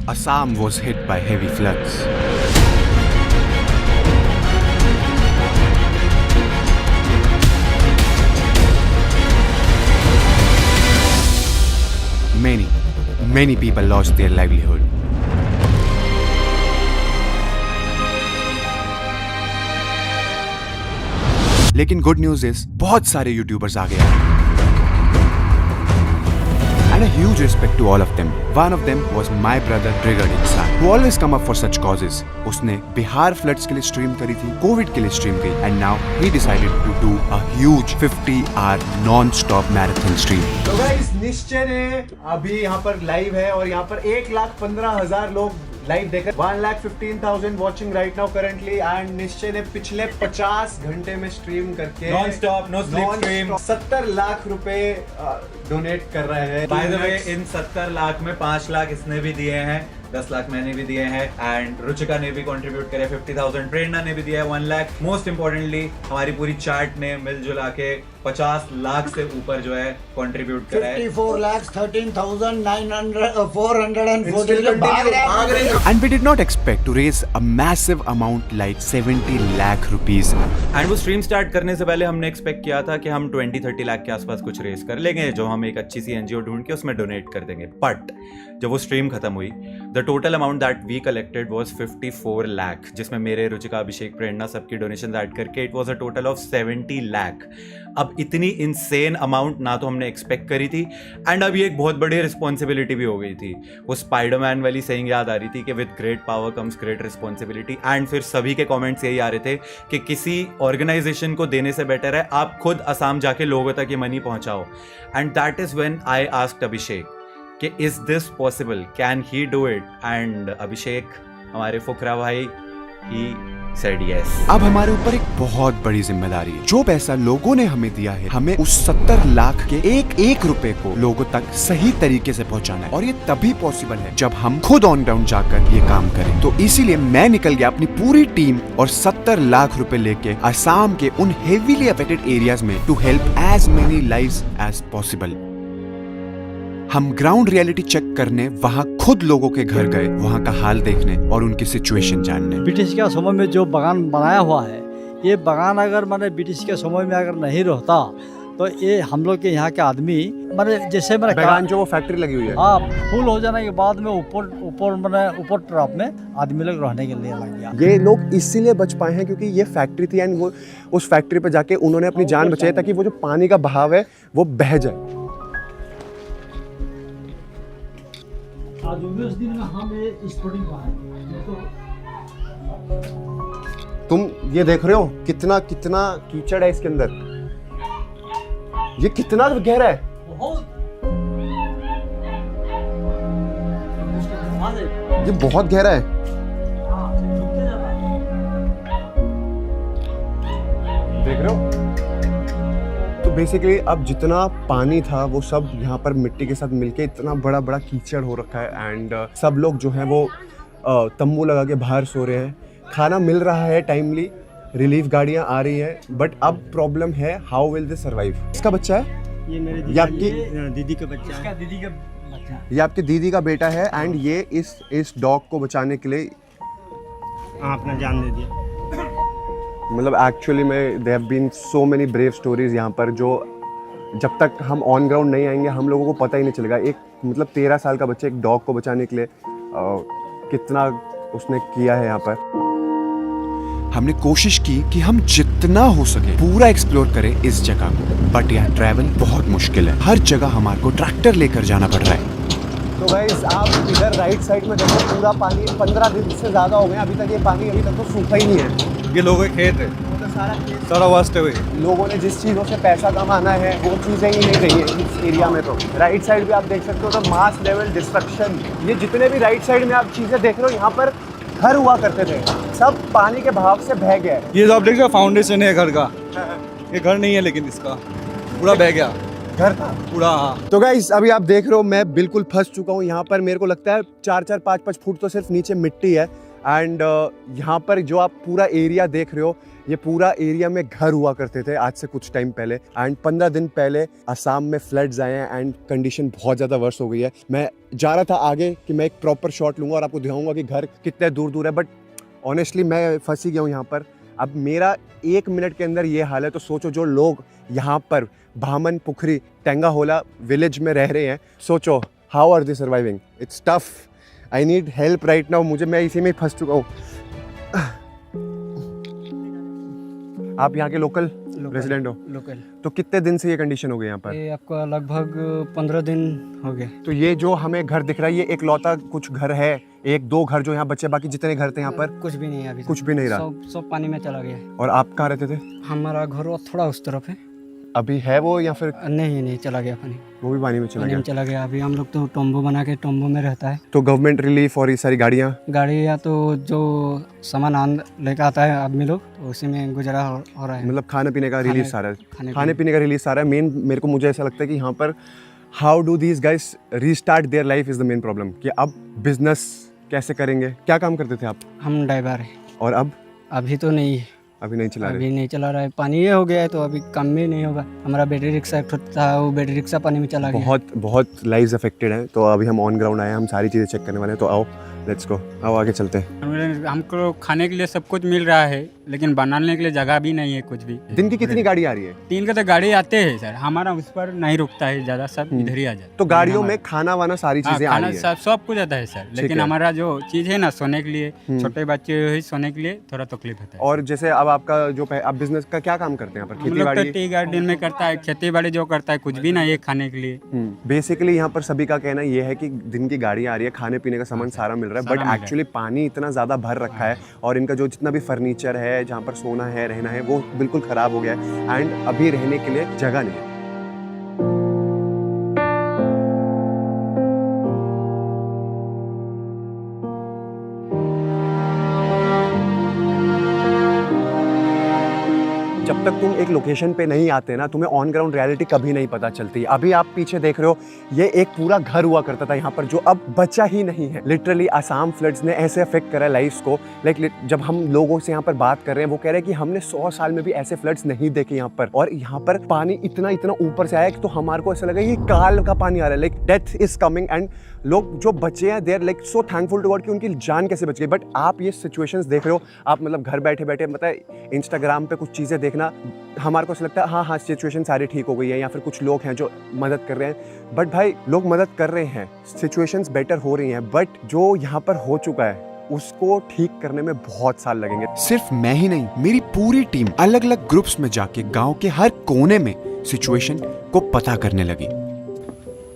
Assam was hit by heavy floods. Many people lost their livelihood. लेकिन good news is बहुत सारे YouTubers आ गए and a huge respect to all of them. One of them was my brother Triggered Insan, who always come up for such causes. उसने Bihar floods के लिए stream करी थी, Covid के लिए स्ट्रीम की, and now he decided to do a huge 50-hour non-stop marathon stream. तो guys निश्चय ने अभी यहाँ पर लाइव है और यहाँ पर 1,15,000 लोग लाइव देख रहे हैं. 1,15,000 watching right now currently and Nishchay ने पिछले 50 घंटे में स्ट्रीम करके non stop no sleep stream 70 lakh रुपए डोनेट कर रहे हैं. बाय द वे इन 70 लाख में 5 लाख इसने भी दिए हैं, 10 लाख मैंने भी दिए हैं एंड रुचिका ने भी कंट्रीब्यूट करे 50,000, प्रेरणा ने भी दिया है 1 लाख. मोस्ट इंपॉर्टेंटली हमारी पूरी चार्ट ने मिलजुला के 50 लाख से ऊपर जो है कंट्रीब्यूट करा है. 54 lakh 13,440. And we did not expect to raise a massive amount like 70 lakh rupees. And वो स्ट्रीम स्टार्ट करने से पहले हमने एक्सपेक्ट किया था कि हम 20-30 लाख के आसपास कुछ रेस कर लेंगे, जो हम एक अच्छी सी एनजीओ ढूंढ के उसमें डोनेट कर देंगे. बट जब वो स्ट्रीम खत्म हुई, the total amount that we collected was 54 lakh, जिसमें मेरे, रुचिका, अभिषेक, प्रेरणा सबकी डोनेशन ऐड करके it was a total of 70 lakh. अब इतनी इनसेन अमाउंट ना तो हमने एक्सपेक्ट करी थी एंड अब ये एक बहुत बड़ी रिस्पॉन्सिबिलिटी भी हो गई थी. वो स्पाइडरमैन वाली सेइंग याद आ रही थी कि with great power comes great responsibility. And फिर सभी के कमेंट्स यही आ रहे थे कि किसी ऑर्गेनाइजेशन को देने से बेटर है आप खुद असम जाके लोगों तक ये मनी पहुंचाओ. And that is when I asked Abhishek कि is this possible, can he do it. And Abhishek, हमारे फुकरा भाई, ही said yes. अब हमारे ऊपर एक बहुत बड़ी जिम्मेदारी है. जो पैसा लोगों ने हमें दिया है, हमें उस 70 लाख के एक रुपए को लोगों तक सही तरीके से पहुंचाना है. और ये तभी पॉसिबल है जब हम खुद ऑन ग्राउंड जाकर ये काम करें. तो इसीलिए मैं निकल गया अपनी पूरी टीम और 70 लाख रुपए लेके असम के उन हेवीली अफेक्टेड एरियाज में to help as many lives as possible. हम ग्राउंड रियलिटी चेक करने वहां खुद लोगों के घर गए, वहां का हाल देखने और उनकी सिचुएशन जानने. ब्रिटिश के समय में जो बागान बनाया हुआ है, ये बागान अगर मैंने ब्रिटिश के समय में अगर नहीं रहता तो ये हम लोग के यहाँ के आदमी मैंने जैसे मैंने बागान जो वो फैक्ट्री लगी हुई है, हाँ, फुल हो जाने के बाद में ऊपर ट्रॉप में आदमी लोग रहने के लिए लग गया. ये लोग इसीलिए बच पाए हैं क्योंकि ये फैक्ट्री थी एंड वो उस फैक्ट्री पे जाके उन्होंने अपनी जान बचाई ताकि वो जो पानी का बहाव है वो बह जाए. आज 19 दिन में हम स्पोर्टिंग तुम ये देख रहे हो कितना कितना कीचड़ है इसके अंदर. ये कितना गहरा है. ये बहुत गहरा है. देख रहे हो. तो बेसिकली अब जितना पानी था वो सब यहाँ पर मिट्टी के साथ मिलके इतना बड़ा बड़ा कीचड़ हो रखा है. एंड सब लोग जो हैं वो तंबू लगा के बाहर सो रहे हैं. खाना मिल रहा है टाइमली, रिलीफ गाड़ियाँ आ रही है, बट अब प्रॉब्लम है हाउ विल दे सर्वाइव. इसका बच्चा है, ये मेरे दीदी का बच्चा है. दीदी का बच्चा, ये आपकी दीदी का बेटा है एंड ये इस डॉग को बचाने के लिए अपना जान दे दिया. मतलब एक्चुअली में there have been so many brave stories यहाँ पर जो जब तक हम ऑन ग्राउंड नहीं आएंगे हम लोगों को पता ही नहीं चलेगा. एक मतलब 13 साल का बच्चा एक डॉग को बचाने के लिए कितना उसने किया है यहाँ पर. हमने कोशिश की कि हम जितना हो सके पूरा एक्सप्लोर करें इस जगह को, बट यहाँ ट्रैवल बहुत मुश्किल है. हर जगह हमारे को ट्रैक्टर लेकर जाना पड़ रहा है. तो गाइस आप इधर राइट साइड में देखो, पूरा पानी 15 दिन से ज़्यादा हो गए अभी तक ये पानी अभी तक तो सूखा ही नहीं है. ये लोगों के खेत है, तो सारा वास्ट है. लोगों ने जिस चीज़ों से पैसा कमाना है वो चीज़ें ही नहीं रही है इस एरिया में. तो राइट साइड भी आप देख सकते हो तो मास लेवल डिस्ट्रक्शन. ये जितने भी राइट साइड में आप चीज़ें देख रहे हो यहाँ पर घर हुआ करते थे, सब पानी के बहाव से बह गया. ये जो आप देख रहे हो फाउंडेशन है घर का, ये घर नहीं है लेकिन इसका पूरा बह गया घर था पूरा. हाँ. तो गाइस अभी आप देख रहे हो मैं बिल्कुल फंस चुका हूँ यहाँ पर. मेरे को लगता है 4-4, 5-5 फुट तो सिर्फ नीचे मिट्टी है एंड यहाँ पर जो आप पूरा एरिया देख रहे हो, ये पूरा एरिया में घर हुआ करते थे आज से कुछ टाइम पहले। एंड 15 दिन पहले असम में फ्लड्स आए हैं एंड कंडीशन बहुत ज़्यादा वर्स हो गई है। मैं जा रहा था आगे कि मैं एक प्रॉपर शॉट लूँगा और आपको दिखाऊंगा कि घर कितने दूर दूर है, बट ऑनेस्टली मैं फंसी गया हूँ यहाँ पर। अब मेरा 1 मिनट के अंदर ये हाल है, तो सोचो जो लोग यहाँ पर भामन पुखरी टेंगाहोला विलेज में रह रहे हैं, सोचो how are they surviving. It's tough, I need help right now. मैं इसी में फंस चुका हूँ। आप यहाँ के लोकल रेजिडेंट हो? लोकल। तो कितने दिन से ये कंडीशन हो गई यहाँ पर? ये आपका लगभग 15 दिन हो गए। तो ये जो हमें घर दिख रहा है, ये एक लौता कुछ घर है, 1-2 घर जो यहाँ बचे, बाकी जितने घर थे यहाँ पर कुछ भी नहीं है अभी। कुछ भी नहीं रहा। सब पानी में चला गया है। और आप कहाँ रहते थे? हमारा घर थोड़ा उस तरफ है। अभी है वो या फिर? नहीं, चला गया पानी। वो भी पानी में चला पानी गया? में चला गया। अभी हम लोग तो टोम्बो बना के टोम्बो में रहता है। तो गवर्नमेंट रिलीफ और ये सारी गाड़ी या तो जो सामान लेकर आता है आदमी लोग, तो उसी में गुजारा हो रहा है। मतलब खाने पीने का रिलीफ सारा है? खाने पीने का रिलीफ सारा है। मेन मेरे को मुझे ऐसा लगता है कि यहाँ पर how do these guys restart their life is the main problem, कि अब बिजनेस कैसे करेंगे। क्या काम करते थे आप? हम ड्राइवर है। और अब? अभी तो नहीं है। अभी नहीं चला रहे? अभी नहीं चला रहा है। पानी ये हो गया है तो अभी काम भी नहीं होगा। हमारा बैटरी रिक्शा था, वो बैटरी रिक्शा पानी में चला गया। बहुत लाइव्स अफेक्टेड हैं। तो अभी हम ऑन ग्राउंड आए हैं, हम सारी चीज़ें चेक करने वाले हैं। तो आओ लेट्स गो, आओ आगे चलते हैं। हमको खाने के लिए सब कुछ मिल रहा है, लेकिन बनाने के लिए जगह भी नहीं है कुछ भी। दिन की कितनी गाड़ी आ रही है? 3 का तो गाड़ी आते हैं सर, हमारा उस पर नहीं रुकता है ज़्यादा, सब इधर ही आ जाता है। तो गाड़ियों में खाना वाना सारी चीजें आ रही है? सब कुछ आता है सर, लेकिन हमारा जो चीज़ है ना सोने के लिए, छोटे बच्चे ही सोने के लिए थोड़ा तकलीफ होता है। और जैसे अब आपका जो आप बिजनेस का क्या काम करते हैं यहाँ पर? हम लोग तो टी गार्डन में करता है, खेती बाड़ी जो करता है, कुछ भी नहीं है खाने के लिए। बेसिकली यहाँ पर सभी का कहना ये है कि दिन की गाड़ी आ रही है, खाने पीने का सामान सारा मिल रहा है, बट एक्चुअली पानी इतना ज़्यादा भर रखा है और इनका जो जितना भी फर्नीचर है, जहाँ पर सोना है, रहना है, वो बिल्कुल ख़राब हो गया है एंड अभी रहने के लिए जगह नहीं है। जब तक तुम एक लोकेशन पे नहीं आते ना, तुम्हें ऑन ग्राउंड रियलिटी कभी नहीं पता चलती। अभी आप पीछे देख रहे हो, ये एक पूरा घर हुआ करता था यहाँ पर, जो अब बचा ही नहीं है। लिटरली असम फ्लड्स ने ऐसे अफेक्ट करा है लाइफ्स को। लाइक जब हम लोगों से यहाँ पर बात कर रहे हैं, वो कह रहे हैं कि हमने 100 साल में भी ऐसे फ्लड्स नहीं देखे यहाँ पर। और यहाँ पर पानी इतना ऊपर से आया कि तो हमारे को ऐसा लगा ये काल का पानी आ रहा है, like death is coming. And लोग जो बचे हैं they are like so thankful to God कि उनकी जान कैसे बच गई। बट आप ये सिचुएशंस देख रहे हो, आप मतलब घर बैठे बैठे मतलब इंस्टाग्राम पे कुछ चीज़ें देखना, हमारे को ऐसा लगता है हाँ सिचुएशन सारी ठीक हो गई है, या फिर कुछ लोग हैं जो मदद कर रहे हैं। बट भाई लोग मदद कर रहे हैं, सिचुएशंस बेटर हो रही हैं, बट जो यहाँ पर हो चुका है उसको ठीक करने में बहुत साल लगेंगे। सिर्फ मैं ही नहीं, मेरी पूरी टीम अलग अलग ग्रुप्स में जाके गांव के हर कोने में सिचुएशन को पता करने लगी।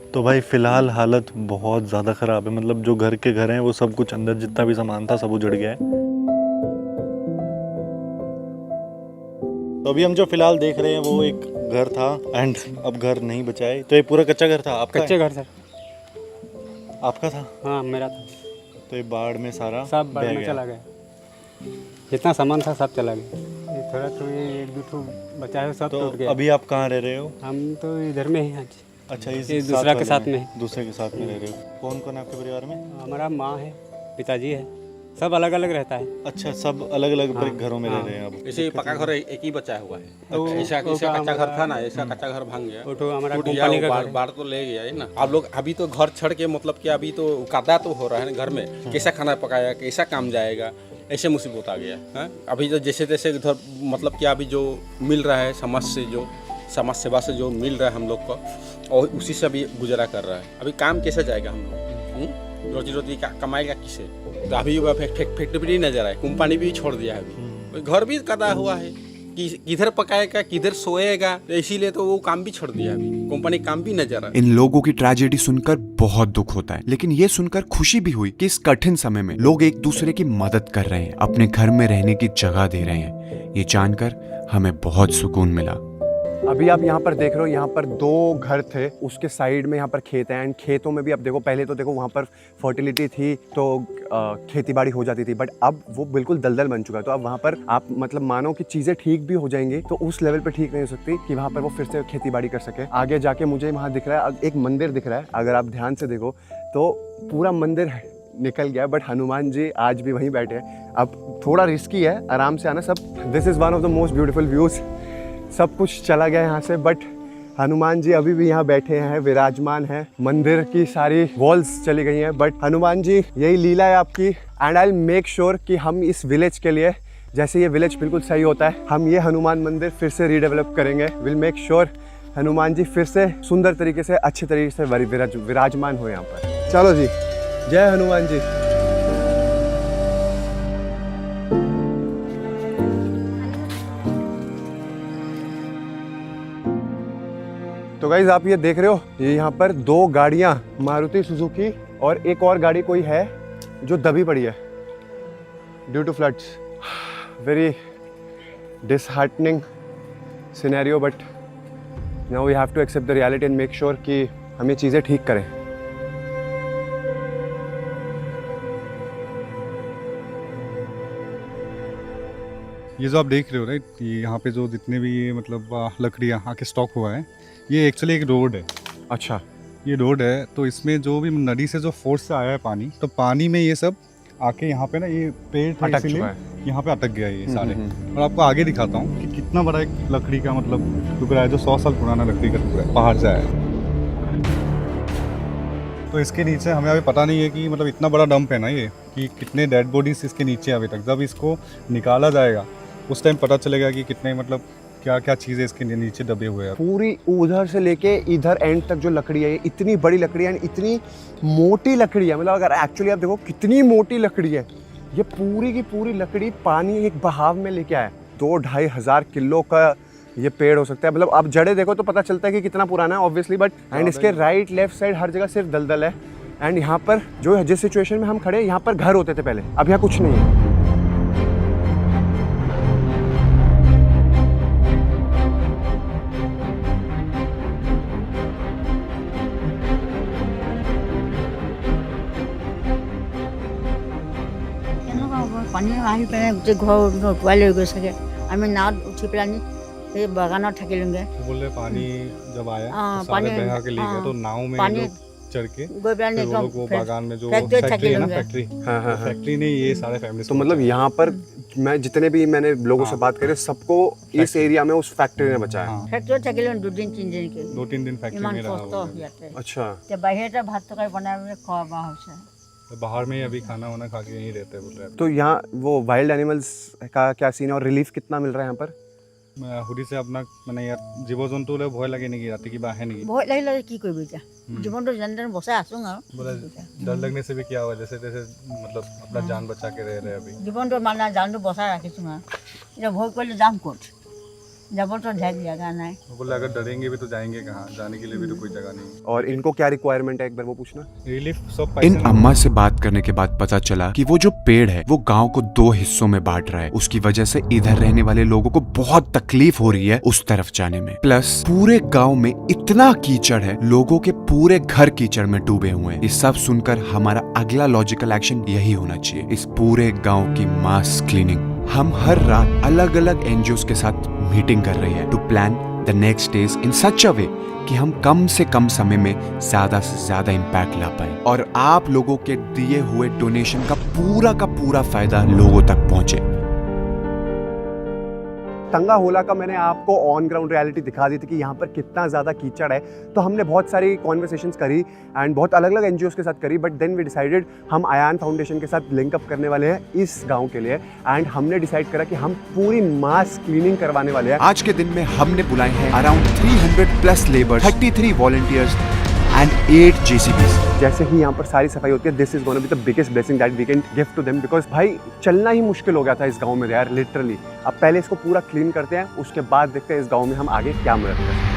तो भाई फिलहाल हालत बहुत ज़्यादा ख़राब है। मतलब जो घर के घर हैं वो सब कुछ अंदर जितना भी सामान था सब उजड़ गया है। तो अभी हम जो फिलहाल देख रहे हैं वो एक घर था एंड अब घर नहीं बचा है। तो ये पूरा कच्चा घर था आपका? कच्चे घर सर। आपका था? हाँ मेरा था। तो ये बाढ़ में सारा सब बाढ़ में चला गया, जितना सामान था सब चला गया। ये थोड़ा तो ये 1-2 बचा है, सब टूट गया। अभी आप कहाँ रह रहे हो? हम तो इधर में ही हैं। अच्छा, ये दूसरा के साथ में। दूसरे के साथ में रह रहे हो? कौन कौन है आपके परिवार में? हमारा माँ है, पिताजी है, सब अलग अलग रहता है। अच्छा, सब अलग अलग घरों में रह रहे हैं अब। ऐसे पक्का घर एक ही बचा हुआ है। ऐसा कच्चा घर था ना, ऐसा कच्चा घर भांग गया, तो हमारा टूट कंपनी गया, का बाढ़ तो ले गया है ना। आप लोग अभी तो घर छोड़ के मतलब कि अभी तो कादा तो हो रहा है घर में, कैसा खाना पकाया, कैसा काम जाएगा, ऐसे मुसीबत आ गया है। अभी तो जैसे तैसे इधर मतलब कि अभी जो मिल रहा है समाज से, जो समाज सेवा से जो मिल रहा है हम लोग को, और उसी से अभी गुजारा कर रहा है। अभी काम कैसे जाएगा हम लोग? रोजी रोटी कमाएगा किसे? तो अभी फैक्ट्री नजर आए, कंपनी भी छोड़ दिया है, अभी घर भी कदा हुआ है कि किधर पकाएगा किधर सोएगा, इसीलिए तो वो काम भी छोड़ दिया, अभी कंपनी काम भी नजर आए। इन लोगों की ट्रेजेडी सुनकर बहुत दुख होता है, लेकिन ये सुनकर खुशी भी हुई कि इस कठिन समय में लोग एक दूसरे की मदद कर रहे हैं, अपने घर में रहने की जगह दे रहे हैं। ये जानकर हमें बहुत सुकून मिला। अभी आप यहाँ पर देख रहे हो, यहाँ पर 2 घर थे, उसके साइड में यहाँ पर खेत है एंड खेतों में भी आप देखो, पहले तो देखो वहाँ पर फर्टिलिटी थी तो खेती बाड़ी हो जाती थी, बट अब वो बिल्कुल दलदल बन चुका है। तो अब वहाँ पर आप मतलब मानो कि चीज़ें ठीक भी हो जाएंगी तो उस लेवल पे ठीक नहीं हो सकती कि वहाँ पर वो फिर से खेती बाड़ी कर सके। आगे जाके मुझे वहाँ दिख रहा है एक मंदिर दिख रहा है, अगर आप ध्यान से देखो तो पूरा मंदिर निकल गया, बट हनुमान जी आज भी वहीं बैठे हैं। अब थोड़ा रिस्की है, आराम से आना सब। This is one of the most beautiful views. सब कुछ चला गया यहाँ से, बट हनुमान जी अभी भी यहाँ बैठे हैं, विराजमान हैं। मंदिर की सारी वॉल्स चली गई हैं, बट हनुमान जी यही लीला है आपकी। And I will make sure कि हम इस विलेज के लिए, जैसे ये विलेज बिल्कुल सही होता है, हम ये हनुमान मंदिर फिर से रीडेवलप करेंगे। Will make sure Hanuman ji फिर से सुंदर तरीके से, अच्छे तरीके से विराजमान हो यहाँ पर। चलो जी, जय हनुमान जी। तो गाइज आप ये देख रहे हो, ये यहाँ पर 2 गाड़ियाँ मारुति सुजुकी और एक और गाड़ी कोई है जो दबी पड़ी है due to floods. Very disheartening scenario, but now we have to accept the reality and make sure कि हम ये चीज़ें ठीक करें। ये जो आप देख रहे हो राइट, ये यहाँ पे जो जितने भी ये मतलब लकड़ियाँ आके स्टॉक हुआ है, ये एक्चुअली एक रोड है। अच्छा, ये रोड है, तो इसमें जो भी नदी से जो फोर्स से आया है पानी, तो पानी में ये सब आके यहाँ पे ना ये पेड़ था, अटक इसीलिए चुका है। यहाँ पे अटक गया ये सारे। और आपको आगे दिखाता हूँ कि कितना बड़ा एक लकड़ी का मतलब टुकड़ा है, जो 100 साल पुराना लकड़ी का टुकड़ा है, पहाड़ से आया है। तो इसके नीचे हमें अभी पता नहीं है कि मतलब इतना बड़ा डंप है ना ये, कि कितने डेड बॉडीज इसके नीचे अभी तक। जब इसको निकाला जाएगा उस टाइम पता चलेगा कि कितने मतलब क्या क्या चीज़ें इसके नीचे दबे हुए हैं। पूरी उधर से लेके इधर एंड तक जो लकड़ी है, ये इतनी बड़ी लकड़ी है, इतनी मोटी लकड़ी है। मतलब अगर एक्चुअली आप देखो कितनी मोटी लकड़ी है, ये पूरी की पूरी लकड़ी पानी एक बहाव में लेके आया। 2-2.5 हज़ार किलो का ये पेड़ हो सकता है। मतलब आप जड़े देखो तो पता चलता है कि कितना पुराना है ऑब्वियसली, बट एंड इसके राइट लेफ्ट साइड हर जगह सिर्फ दलदल है। एंड यहाँ पर जो जिस सिचुएशन में हम खड़े, यहाँ पर घर होते थे पहले, अब यहाँ कुछ नहीं है। পানী আহি পেলাই গোটেই ঘৰ উটুৱাই লৈ গৈছেগৈ। আমি নাৱত উঠি পেলাই সেই বাগানত থাকিলোঁগৈ। बोले पानी जब आया हाँ, तो सारे पानी- बहा के ले गए, हाँ, तो नाव में पानी- ये लोग चढ़ के गई पेलाई फिर वो लोग वो बागान में जो फैक्ट्री फैक्ट्री है ना, थकी फैक्ट्री हाँ, हाँ, हाँ। फैक्ट्री ने ये सारे फैमिली तो मतलब यहाँ पर मैं जितने भी मैंने लोगों से हाँ। बात करी, सबको इस एरिया में उस फैक्ट्री ने बचाया। हाँ, ফেক্টৰীত থাকিলোঁ 2-3 দিনকৈ। 2-3 दिन फैक्ट्री ইমান में रहा কষ্ট वो। ইয়াতে। अच्छा, এতিয়া বাহিৰতে ভাত তৰকাৰী বনাই পেলাই খোৱা বোৱা হৈছে। तो बाहर में ही अभी खाना वाना खा के यहीं रहते हैं बोल रहे हैं। तो यहाँ वो वाइल्ड एनिमल्स का क्या सीन है और रिलीफ कितना मिल रहा है यहाँ पर? मैं हुडी से अपना मैंने यार जीव जंतु भय लगे नेকি राति की बाहे नेকি ভয় লাগিলে কি কৰিবি এতিয়া? জীৱনটো যেনে তেনে বচাই আছোঁ আৰু। बोला डर लगने से भी क्या हुआ, जैसे जैसे मतलब अपना जान बचा के रह रहे हैं अभी। জীৱনটো মানে জানটো বচাই ৰাখিছোঁ আৰু। এতিয়া ভয় কৰিলে যাম ক'ত? যাবতো জেগা নাই। बोले अगर डरेंगे भी तो जाएंगे कहाँ, जाने के लिए भी तो कोई जगह नहीं। और इनको क्या रिक्वायरमेंट है, एक बार वो पूछना। रिलीफ सब इन पैसे अम्मा से बात करने के बाद पता चला कि वो जो पेड़ है वो गांव को 2 हिस्सों में बांट रहा है। उसकी वजह से इधर रहने वाले लोगों को बहुत तकलीफ हो रही है उस तरफ जाने में। प्लस पूरे गांव में इतना कीचड़ है, लोगों के पूरे घर कीचड़ में डूबे हुए हैं। ये सब सुनकर हमारा अगला लॉजिकल एक्शन यही होना चाहिए, इस पूरे गांव की मास क्लीनिंग। हम हर रात अलग अलग एनजीओ के साथ मीटिंग कर रहे हैं to plan the next days in such a way कि हम कम से कम समय में ज्यादा से ज्यादा इम्पैक्ट ला पाए और आप लोगों के दिए हुए डोनेशन का पूरा फायदा लोगों तक पहुंचे। टंगा होला का मैंने आपको ऑन ग्राउंड रियलिटी दिखा दी थी कि यहाँ पर कितना ज़्यादा कीचड़ है। तो हमने बहुत सारी कॉन्वर्सेशंस करी एंड बहुत अलग अलग एनजीओ के साथ करी, बट देन वी डिसाइडेड हम आयान फाउंडेशन के साथ लिंकअप करने वाले हैं इस गांव के लिए। एंड हमने डिसाइड करा कि हम पूरी मास क्लीनिंग करवाने वाले हैं। आज के दिन में हमने बुलाए हैं around 300+ labour, 33 volunteers and 8 JCBs। जैसे ही यहाँ पर सारी सफाई होती है, this is gonna be the biggest blessing that we can give to them, because भाई चलना ही मुश्किल हो गया था इस गांव में यार, लिटरली। अब पहले इसको पूरा क्लीन करते हैं, उसके बाद देखते हैं इस गांव में हम आगे क्या मदद करते हैं।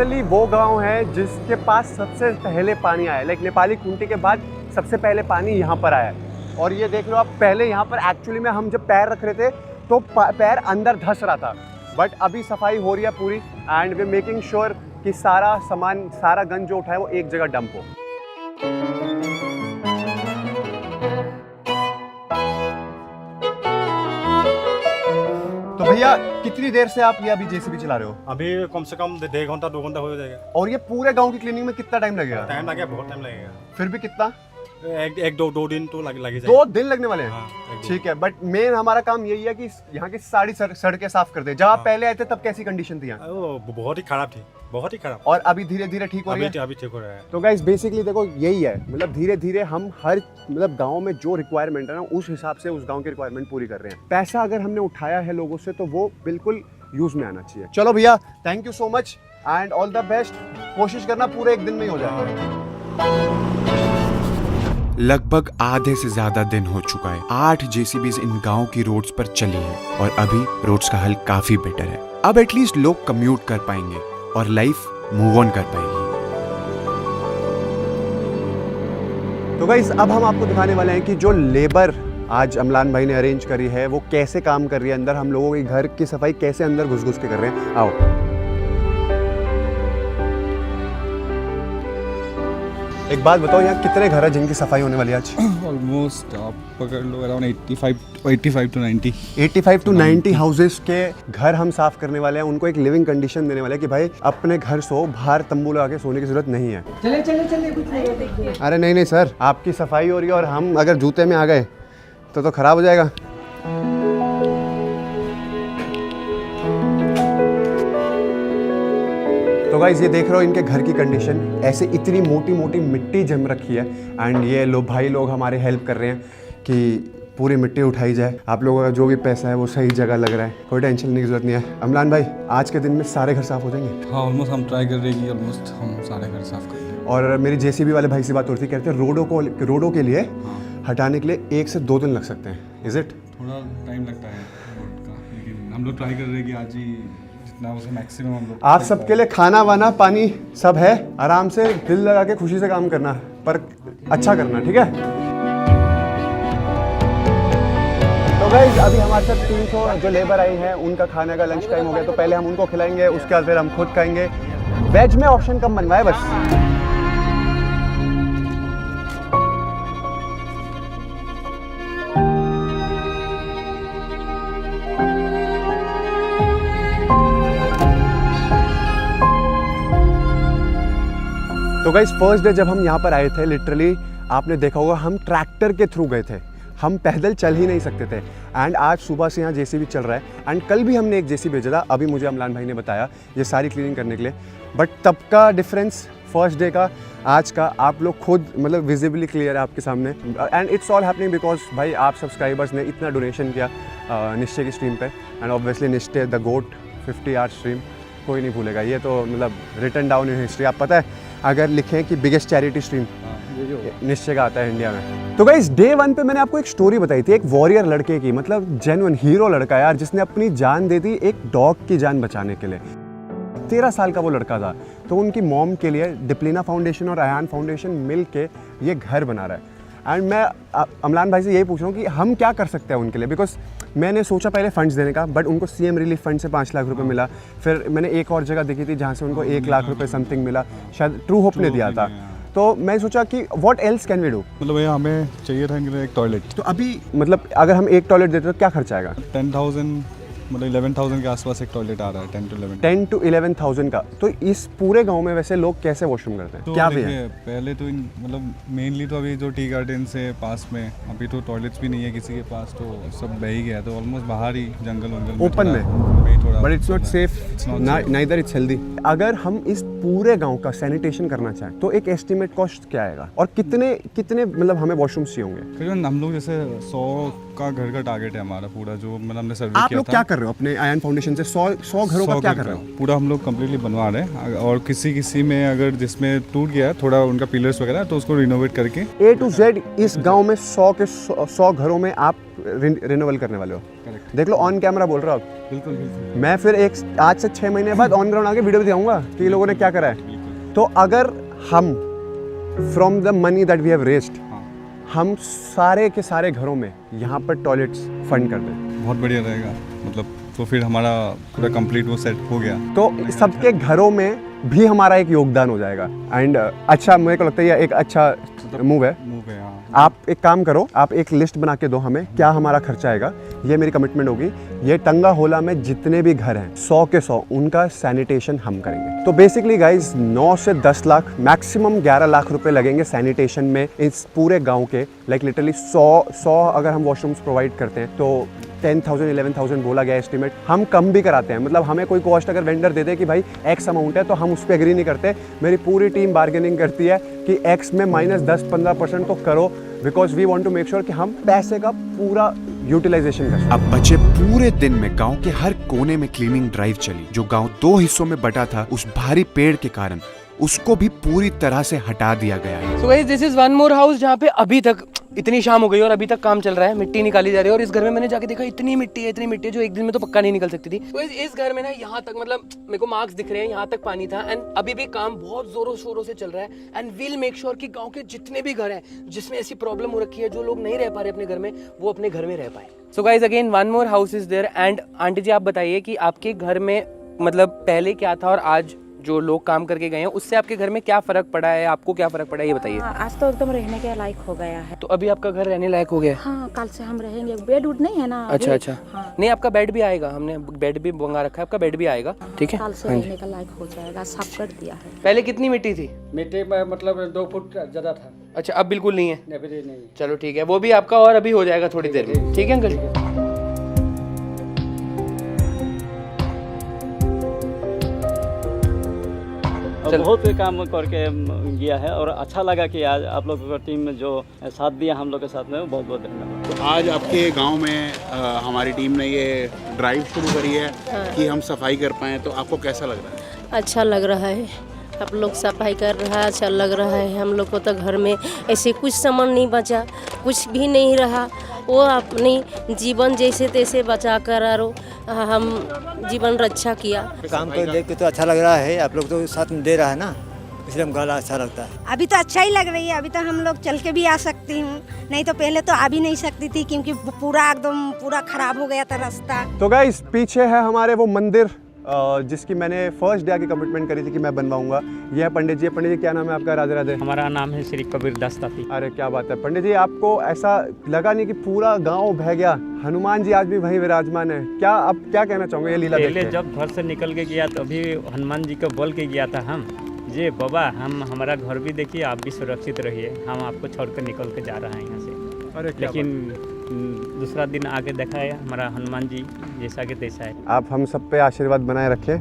लिटरली वो गांव है जिसके पास सबसे पहले पानी आया, लाइक नेपाली खूंटी के बाद सबसे पहले पानी यहाँ पर आया। और ये देख लो आप, पहले यहाँ पर एक्चुअली में हम जब पैर रख रहे थे तो पैर अंदर धंस रहा था, बट अभी सफाई हो रही है पूरी एंड वी मेकिंग श्योर कि सारा सामान, सारा गंद जो उठा है वो एक जगह डंप हो। तो भैया कितनी देर से आप ये अभी जेसीबी चला रहे हो? अभी कम से कम 1.5 घंटा 2 घंटा हो जाएगा। और ये पूरे गांव की क्लीनिंग में कितना टाइम लगेगा? टाइम लगेगा, बहुत टाइम लगेगा। फिर भी कितना? एक दो दिन तो लगे जाएगा। 2 दिन लगने वाले हैं? हाँ, ठीक है, बट मेन हमारा काम यही है कि यहाँ की सारी सड़कें साफ कर दे। जब आप हाँ। पहले आए थे तब कैसी कंडीशन थी यहाँ? वो बहुत ही खराब थी, बहुत ही खराब। और अभी धीरे धीरे ठीक हो रही है? अभी ठीक हो रहा है। तो गाइस बेसिकली देखो यही है, मतलब धीरे धीरे हम हर मतलब गांव में जो रिक्वायरमेंट है ना उस हिसाब से उस गांव की रिक्वायरमेंट पूरी कर रहे हैं। पैसा अगर हमने उठाया है लोगों से तो वो बिल्कुल यूज में आना चाहिए। चलो भैया, thank you so much and all the best. कोशिश करना पूरे 1 दिन में ही हो जाए। लगभग आधे से ज्यादा दिन हो चुका है। 8 जेसीबीज इन गांव की रोड्स पर चली है और अभी रोड्स का हाल काफी बेटर है। अब एटलीस्ट लोग कम्यूट कर पाएंगे और लाइफ मूव ऑन कर पाएगी। तो गाइस अब हम आपको दिखाने वाले हैं कि जो लेबर आज अमलान भाई ने अरेंज करी है वो कैसे काम कर रही है अंदर, हम लोगों के घर की सफाई कैसे अंदर घुस घुस के कर रहे हैं। आओ एक बात बताओ, यहाँ कितने घर है जिनकी सफाई होने वाली है आज? ऑलमोस्ट आप पकड़ लो अराउंड 85 to 90। 85 to 90 हाउसेस के घर हम साफ करने वाले हैं। उनको एक लिविंग कंडीशन देने वाले हैं कि भाई अपने घर सो, बाहर तंबू लगा के सोने की जरूरत नहीं है। चले चले चले कुछ नहीं। अरे नहीं नहीं सर, आपकी सफाई हो रही है और हम अगर जूते में आ गए तो खराब हो जाएगा। तो गाइस ये देख रहे हो इनके घर की कंडीशन, ऐसे इतनी मोटी मोटी मिट्टी जम रखी है एंड ये भाई लोग हमारे हेल्प कर रहे हैं कि पूरी मिट्टी उठाई जाए। आप लोगों का जो भी पैसा है वो सही जगह लग रहा है, कोई टेंशन लेने की जरूरत नहीं है। अमलान भाई आज के दिन में सारे घर साफ हो जाएंगे? हाँ ऑलमोस्ट हम ट्राई कर रहे हैं कि ऑलमोस्ट हम सारे घर साफ कर लें। और मेरी जेसीबी वाले भाई से बात हो रही थी, कहते हैं रोडों के लिए हटाने के लिए 1 से 2 दिन लग सकते हैं। Is it? थोड़ा टाइम लगता है रोड का, लेकिन हम लोग ट्राई कर रहे हैं कि आज ही जितना हो सके मैक्सिमम हम लोग। आप सबके लिए खाना वाना पानी सब है, आराम से दिल लगा के खुशी से काम करना, पर अच्छा करना, ठीक है? तो गाइस अभी हमारे साथ 300 जो लेबर आई हैं उनका खाने का लंच टाइम हो गया, तो पहले हम उनको खिलाएंगे, उसके बाद फिर हम खुद खाएंगे। वेज में ऑप्शन कम बनवाए बस। तो गाइस फर्स्ट डे जब हम यहाँ पर आए थे, लिटरली आपने देखा होगा हम ट्रैक्टर के थ्रू गए थे, हम पैदल चल ही नहीं सकते थे। एंड आज सुबह से यहाँ जेसीबी चल रहा है एंड कल भी हमने एक जेसीबी भेजा था, अभी मुझे अमलान भाई ने बताया ये सारी क्लीनिंग करने के लिए। बट तब का डिफरेंस फर्स्ट डे का आज का आप लोग खुद मतलब विजिबली क्लियर है आपके सामने। And it's all happening because भाई आप सब्सक्राइबर्स ने इतना डोनेशन किया निश्चय की स्ट्रीम पे एंड ऑब्वियसली निश्चय द गोट 50 आवर स्ट्रीम कोई नहीं भूलेगा। ये तो मतलब रिटन डाउन इन हिस्ट्री। आप पता है अगर लिखें कि बिगेस्ट चैरिटी स्ट्रीम निश्चय का आता है इंडिया में। तो गाइस डे 1 पे मैंने आपको एक स्टोरी बताई थी एक वॉरियर लड़के की, मतलब जेन्युइन हीरो लड़का यार, जिसने अपनी जान दे दी एक डॉग की जान बचाने के लिए। 13 साल का वो लड़का था, तो उनकी मॉम के लिए डिप्लिना फाउंडेशन और अयान फाउंडेशन मिल के ये घर बना रहा है। एंड मैं अमलान भाई से यही पूछ रहा हूँ कि हम क्या कर सकते हैं उनके लिए, बिकॉज मैंने सोचा पहले फंड्स देने का, बट उनको सीएम रिलीफ फंड से 5 लाख रुपए मिला। फिर मैंने एक और जगह देखी थी जहाँ से उनको 1 लाख रुपए समथिंग मिला, शायद ट्रू होप ने दिया था। तो मैं सोचा कि what else can we do, मतलब ये हमें चाहिए था इनके लिए एक टॉयलेट। तो अभी मतलब अगर हम एक टॉयलेट देते तो क्या खर्चा आएगा? 10,000 मतलब 11,000 के आसपास एक टॉयलेट आ रहा है, 10 to 11,000 का। तो इस पूरे गांव में वैसे लोग कैसे वॉशरूम करते हैं? तो क्या भी है? पहले तो मतलब मेनली तो अभी जो टी गार्डन से पास में अभी तो टॉयलेट्स भी नहीं है किसी के पास, तो सब बह ही गया, तो ऑलमोस्ट बाहर ही जंगल ओपन में, but it's not safe, neither it's healthy. अगर हम इस पूरे गांव का सैनिटेशन करना चाहें तो एक एस्टिमेट कॉस्ट क्या आएगा और कितने मतलब हमें वॉशरूम्स चाहिए होंगे? करीबन हम लोग जैसे 100 का घर का टारगेट है हमारा पूरा, जो मतलब हमने सर्वे आप किया लोग था। क्या कर रहे हो अपने आयन फाउंडेशन से? 100 घरों का क्या कर रहे हो? पूरा हम लोग कम्प्लीटली बनवा रहे हैं, और किसी में अगर जिसमें टूट गया थोड़ा उनका पिलर्स वगैरह, तो उसको रिनोवेट करके A to Z इस गांव में 100 घरों में आप रिनोवेल करने वाले हो। देख लो, ऑन कैमरा बोल रहा हूँ। बिल्कुल बिल्कुल। मैं फिर आज से 6 महीने बाद ऑन ग्राउंड आके वीडियो दिखाऊंगा कि ये लोगों ने क्या करा है। तो अगर हम from the money that we have raised हम सारे के सारे घरों में यहाँ पर टॉयलेट्स फंड कर दें, बहुत बढ़िया रहेगा, मतलब तो फिर हमारा पूरा कंप्लीट वो सेट हो गया, तो सबके घरों में भी हमारा एक योगदान हो जाएगा। एंड अच्छा, मेरे को लगता है ये एक अच्छा मूव है। आप एक काम करो, आप एक लिस्ट बना के दो हमें, क्या हमारा खर्चा आएगा। ये मेरी कमिटमेंट होगी। ये टंगा होला में जितने भी घर हैं 100 के 100 उनका सैनिटेशन हम करेंगे। तो बेसिकली गाइज 9 से 10 लाख मैक्सिमम 11 लाख रुपए लगेंगे सैनिटेशन में इस पूरे गांव के। लाइक लिटरली 100 अगर हम वॉशरूम्स प्रोवाइड करते हैं तो 10,000 11,000 बोला गया एस्टिमेट। हम कम भी कराते हैं, मतलब हमें कोई कॉस्ट अगर वेंडर दे दे कि भाई एक्स अमाउंट है तो हम उस पर एग्री नहीं करते। मेरी पूरी टीम बार्गेनिंग करती है कि एक्स में -10-15% तो करो, because we want to make sure कि हम पैसे का पूरा यूटिलाइजेशन कर। अब बचे पूरे दिन में गांव के हर कोने में क्लीनिंग ड्राइव चली। जो गांव 2 हिस्सों में बटा था उस भारी पेड़ के कारण उसको भी पूरी तरह से हटा दिया गया है। So guys, this is one more house जहाँ पे अभी तक इतनी शाम हो गई और अभी तक काम चल रहा है, मिट्टी निकाली जा रही है। और इस घर में मैंने जाके देखा इतनी मिट्टी है जो एक दिन में तो पक्का नहीं निकल सकती थी। तो इस घर में ना यहाँ तक मतलब मेरे को मार्क्स दिख रहे हैं, यहाँ तक पानी था। एंड अभी भी काम बहुत जोरों शोरों से चल रहा है। एंड विल मेक श्योर कि गाँव के जितने भी घर हैं जिसमें ऐसी प्रॉब्लम हो रखी है, जो लोग नहीं रह पा रहे अपने घर में, वो अपने घर में रह पाए। So guys again one more house is there. And aunty ji आप बताइए कि आपके घर में मतलब पहले क्या था और आज जो लोग काम करके गए हैं उससे आपके घर में क्या फर्क पड़ा है, आपको क्या फर्क पड़ा है ये बताइए। आज तो एकदम रहने के लायक हो गया है। तो अभी आपका घर रहने लायक हो गया है? हाँ, कल से हम रहेंगे। बेड उड नहीं है ना? अच्छा। हाँ। नहीं, आपका बेड भी आएगा, हमने बेड भी मंगा रखा है, आपका बेड भी आएगा, ठीक है? कल से रहने का लायक हो जाएगा, साफ कर दिया है। पहले कितनी मिट्टी थी? मिट्टी मतलब 2 फुट ज़्यादा था। अच्छा, अब बिल्कुल नहीं है? नहीं। चलो ठीक है, वो भी आपका और अभी हो जाएगा थोड़ी देर में, ठीक है अंकल? बहुत काम करके गया है और अच्छा लगा कि आज आप लोगों का टीम में जो साथ दिया हम लोग के साथ में, बहुत बहुत धन्यवाद। तो आज आपके गांव में हमारी टीम ने ये ड्राइव शुरू करी है कि हम सफाई कर पाएँ, तो आपको कैसा लग रहा है? अच्छा लग रहा है, आप लोग सफाई कर रहा है, अच्छा लग रहा है। हम लोग को तो घर में ऐसे कुछ सामान नहीं बचा, कुछ भी नहीं रहा। वो अपनी जीवन जैसे तैसे बचा कर और हम जीवन रक्षा किया। काम को देख के तो अच्छा लग रहा है, आप लोग तो साथ में दे रहा है ना, इसलिए हमको अच्छा लगता है। अभी तो अच्छा ही लग रही है। अभी तो हम लोग चल के भी आ सकती हूँ, नहीं तो पहले तो आ भी नहीं सकती थी क्योंकि पूरा खराब हो गया था रास्ता। तो गाइस पीछे है हमारे वो मंदिर जिसकी मैंने फर्स्ट डे की कमिटमेंट करी थी कि मैं बनवाऊंगा। ये है पंडित जी। पंडित जी क्या नाम है आपका? राधे राधे। हमारा नाम है श्री कबीर दास ताती। अरे क्या बात है पंडित जी, आपको ऐसा लगा नहीं कि पूरा गांव बह गया? हनुमान जी आज भी वही विराजमान है। क्या आप क्या कहना चाहोगे ये लीला देख के? पहले जब घर से निकल के गया तभी हनुमान जी को बोल के गया था हम, जी बाबा हम हमारा घर भी देखिए, आप भी सुरक्षित रहिए, हम आपको छोड़ कर निकल के जा रहे हैं यहाँ से। अरे लेकिन दूसरा दिन आके देखा है हमारा हनुमान जी जैसा कि तैसा है। आप हम सब पे आशीर्वाद बनाए रखें।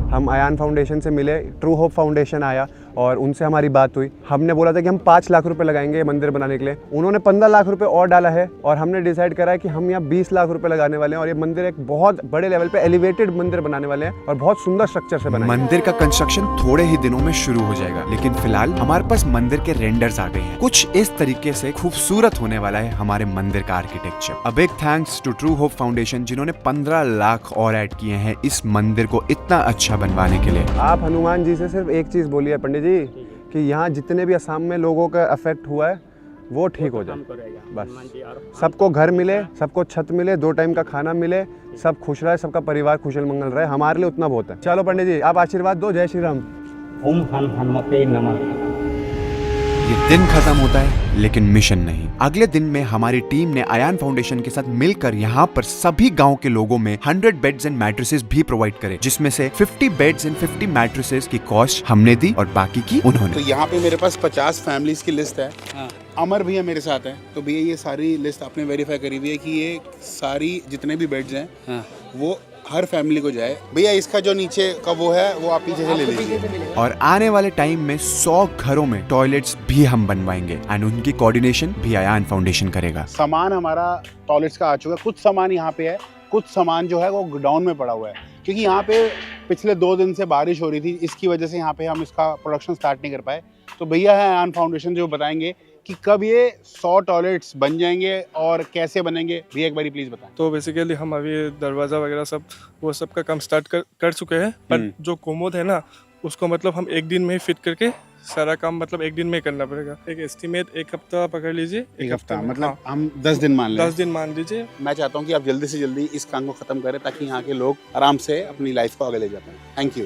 हम अयान फाउंडेशन से मिले, ट्रू होप फाउंडेशन आया और उनसे हमारी बात हुई। हमने बोला था कि हम 5 लाख रुपए लगाएंगे ये मंदिर बनाने के लिए। उन्होंने 15 लाख रुपए और डाला है और हमने डिसाइड करा है कि हम यहाँ 20 लाख रुपए लगाने वाले हैं और ये मंदिर एक बहुत बड़े लेवल पे एलिवेटेड मंदिर बनाने वाले हैं और बहुत सुंदर स्ट्रक्चर से बनाएंगे। मंदिर का कंस्ट्रक्शन थोड़े ही दिनों में शुरू हो जाएगा, लेकिन फिलहाल हमारे पास मंदिर के रेंडर्स आ गए हैं। कुछ इस तरीके से खूबसूरत होने वाला है हमारे मंदिर का architecture. A big thanks to True Hope Foundation जिन्होंने 15 लाख और ऐड किए हैं इस मंदिर को इतना अच्छा बनवाने के लिए। आप हनुमान जी से सिर्फ एक चीज बोलिए पंडित जी कि यहाँ जितने भी असम में लोगों का अफेक्ट हुआ है वो ठीक हो जाए, बस सबको घर मिले, सबको छत मिले, 2 टाइम का खाना मिले, सब खुश रहे, सबका परिवार खुशल मंगल रहे, हमारे लिए उतना बहुत है। चलो पंडित जी आप आशीर्वाद दो। जय श्री राम। ओम हनुमते नमः। ये दिन खत्म होता है लेकिन मिशन नहीं। अगले दिन में हमारी टीम ने अयान फाउंडेशन के साथ मिलकर यहाँ पर सभी गांव के लोगों में 100 बेड्स एंड मैट्रेसेस भी प्रोवाइड करे, जिसमें से 50 बेड्स एंड 50 मैट्रेसेस की कॉस्ट हमने दी और बाकी की उन्होंने। तो यहाँ पे मेरे पास 50 फैमिलीज की लिस्ट है। अमर भैया मेरे साथ है, तो भैया ये सारी लिस्ट आपने वेरीफाई करी हुई है कि ये सारी जितने भी बेड्स हैं वो हर फैमिली को जाए। भैया इसका जो नीचे का वो है वो आप पीछे से ले लीजिए। और आने वाले टाइम में 100 घरों में टॉयलेट्स भी हम बनवाएंगे एंड उनकी कोऑर्डिनेशन भी अयान फाउंडेशन करेगा। सामान हमारा टॉयलेट्स का आ चुका है, कुछ सामान यहाँ पे है, कुछ सामान जो है वो गोडाउन में पड़ा हुआ है, क्योंकि यहाँ पे पिछले 2 दिन से बारिश हो रही थी, इसकी वजह से यहाँ पे हम इसका प्रोडक्शन स्टार्ट नहीं कर पाए। तो भैया है आन फाउंडेशन जो बताएंगे कि कब ये 100 टॉयलेट्स बन जाएंगे और कैसे बनेंगे, भैया एक बारी प्लीज बताएं। तो बेसिकली हम अभी दरवाज़ा वगैरह सब वो सब का काम स्टार्ट कर चुके हैं, पर जो कोमोड है ना उसको मतलब हम 1 दिन में ही फिट करके सारा काम मतलब 1 दिन में ही करना पड़ेगा। एक एस्टिमेट 1 हफ्ता पकड़ लीजिए। 1 हफ्ता मतलब हम 10 दिन मान लें। 10 दिन मान लीजिए। मैं चाहता हूँ कि आप जल्दी से जल्दी इस काम को खत्म करें ताकि यहाँ के लोग आराम से अपनी लाइफ को आगे ले जा पाएं। Thank you.